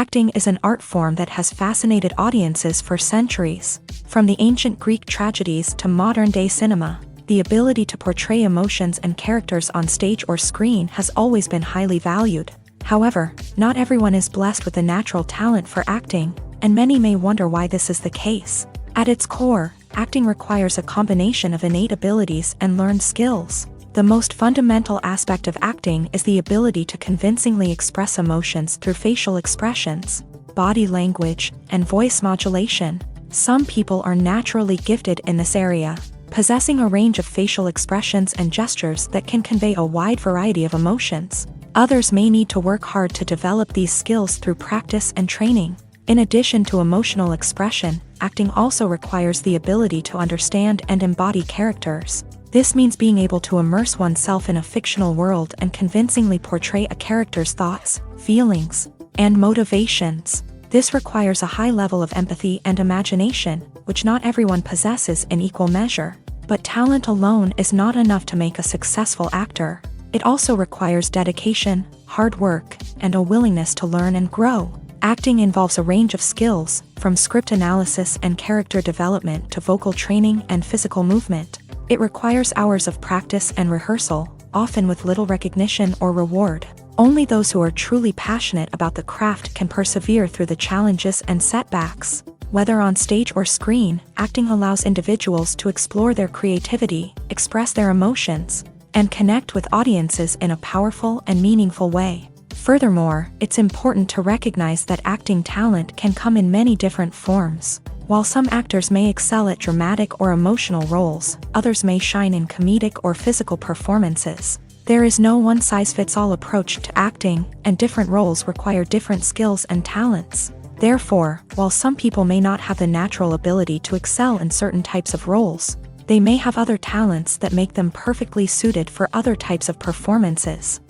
Acting is an art form that has fascinated audiences for centuries. From the ancient Greek tragedies to modern-day cinema, the ability to portray emotions and characters on stage or screen has always been highly valued. However, not everyone is blessed with a natural talent for acting, and many may wonder why this is the case. At its core, acting requires a combination of innate abilities and learned skills. The most fundamental aspect of acting is the ability to convincingly express emotions through facial expressions, body language, and voice modulation. Some people are naturally gifted in this area, possessing a range of facial expressions and gestures that can convey a wide variety of emotions. Others may need to work hard to develop these skills through practice and training. In addition to emotional expression, acting also requires the ability to understand and embody characters. This means being able to immerse oneself in a fictional world and convincingly portray a character's thoughts, feelings, and motivations. This requires a high level of empathy and imagination, which not everyone possesses in equal measure. But talent alone is not enough to make a successful actor. It also requires dedication, hard work, and a willingness to learn and grow. Acting involves a range of skills, from script analysis and character development to vocal training and physical movement. It requires hours of practice and rehearsal, often with little recognition or reward. Only those who are truly passionate about the craft can persevere through the challenges and setbacks. Whether on stage or screen, acting allows individuals to explore their creativity, express their emotions, and connect with audiences in a powerful and meaningful way. Furthermore, it's important to recognize that acting talent can come in many different forms. While some actors may excel at dramatic or emotional roles, others may shine in comedic or physical performances. There is no one-size-fits-all approach to acting, and different roles require different skills and talents. Therefore, while some people may not have the natural ability to excel in certain types of roles, they may have other talents that make them perfectly suited for other types of performances.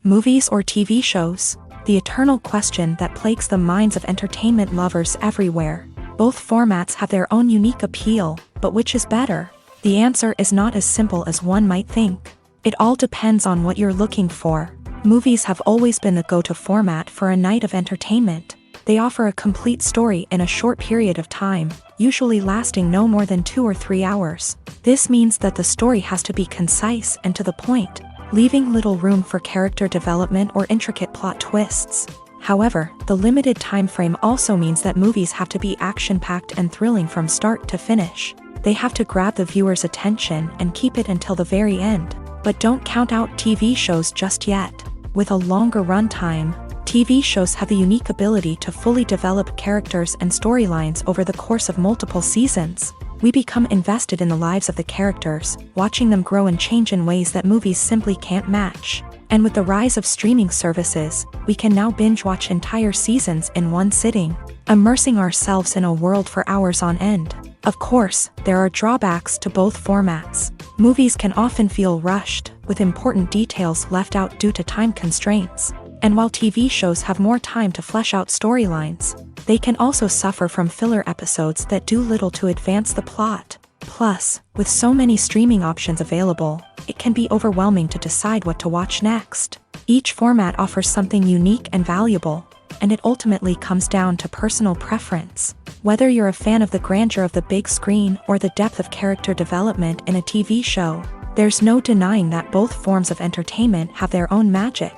Movies or TV shows? The eternal question that plagues the minds of entertainment lovers everywhere. Both formats have their own unique appeal, but which is better? The answer is not as simple as one might think. It all depends on what you're looking for. Movies have always been the go-to format for a night of entertainment. They offer a complete story in a short period of time, usually lasting no more than 2 or 3 hours. This means that the story has to be concise and to the point, leaving little room for character development or intricate plot twists. However, the limited time frame also means that movies have to be action-packed and thrilling from start to finish. They have to grab the viewer's attention and keep it until the very end. But don't count out TV shows just yet. With a longer runtime, TV shows have the unique ability to fully develop characters and storylines over the course of multiple seasons. We become invested in the lives of the characters, watching them grow and change in ways that movies simply can't match. And with the rise of streaming services, we can now binge-watch entire seasons in one sitting, immersing ourselves in a world for hours on end. Of course, there are drawbacks to both formats. Movies can often feel rushed, with important details left out due to time constraints. And while TV shows have more time to flesh out storylines, they can also suffer from filler episodes that do little to advance the plot. Plus, with so many streaming options available, it can be overwhelming to decide what to watch next. Each format offers something unique and valuable, and it ultimately comes down to personal preference. Whether you're a fan of the grandeur of the big screen or the depth of character development in a TV show, there's no denying that both forms of entertainment have their own magic.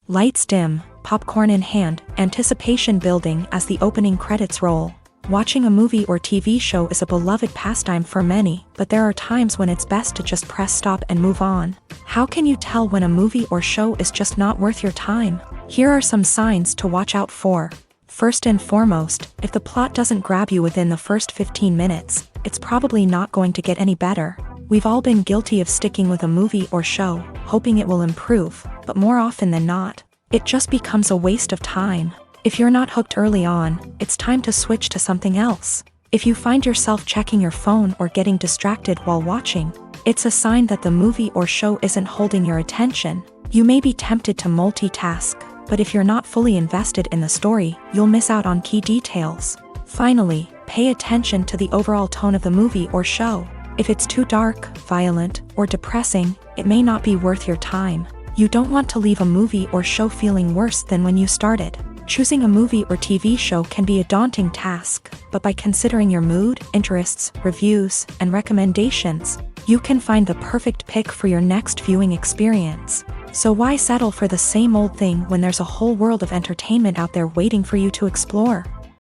Lights dim, popcorn in hand, anticipation building as the opening credits roll. Watching a movie or TV show is a beloved pastime for many, but there are times when it's best to just press stop and move on. How can you tell when a movie or show is just not worth your time? Here are some signs to watch out for. First and foremost, if the plot doesn't grab you within the first 15 minutes, it's probably not going to get any better. We've all been guilty of sticking with a movie or show, hoping it will improve, but more often than not, it just becomes a waste of time. If you're not hooked early on, it's time to switch to something else. If you find yourself checking your phone or getting distracted while watching, it's a sign that the movie or show isn't holding your attention. You may be tempted to multitask, but if you're not fully invested in the story, you'll miss out on key details. Finally, pay attention to the overall tone of the movie or show. If it's too dark, violent, or depressing, it may not be worth your time. You don't want to leave a movie or show feeling worse than when you started. Choosing a movie or TV show can be a daunting task, but by considering your mood, interests, reviews, and recommendations, you can find the perfect pick for your next viewing experience. So why settle for the same old thing when there's a whole world of entertainment out there waiting for you to explore?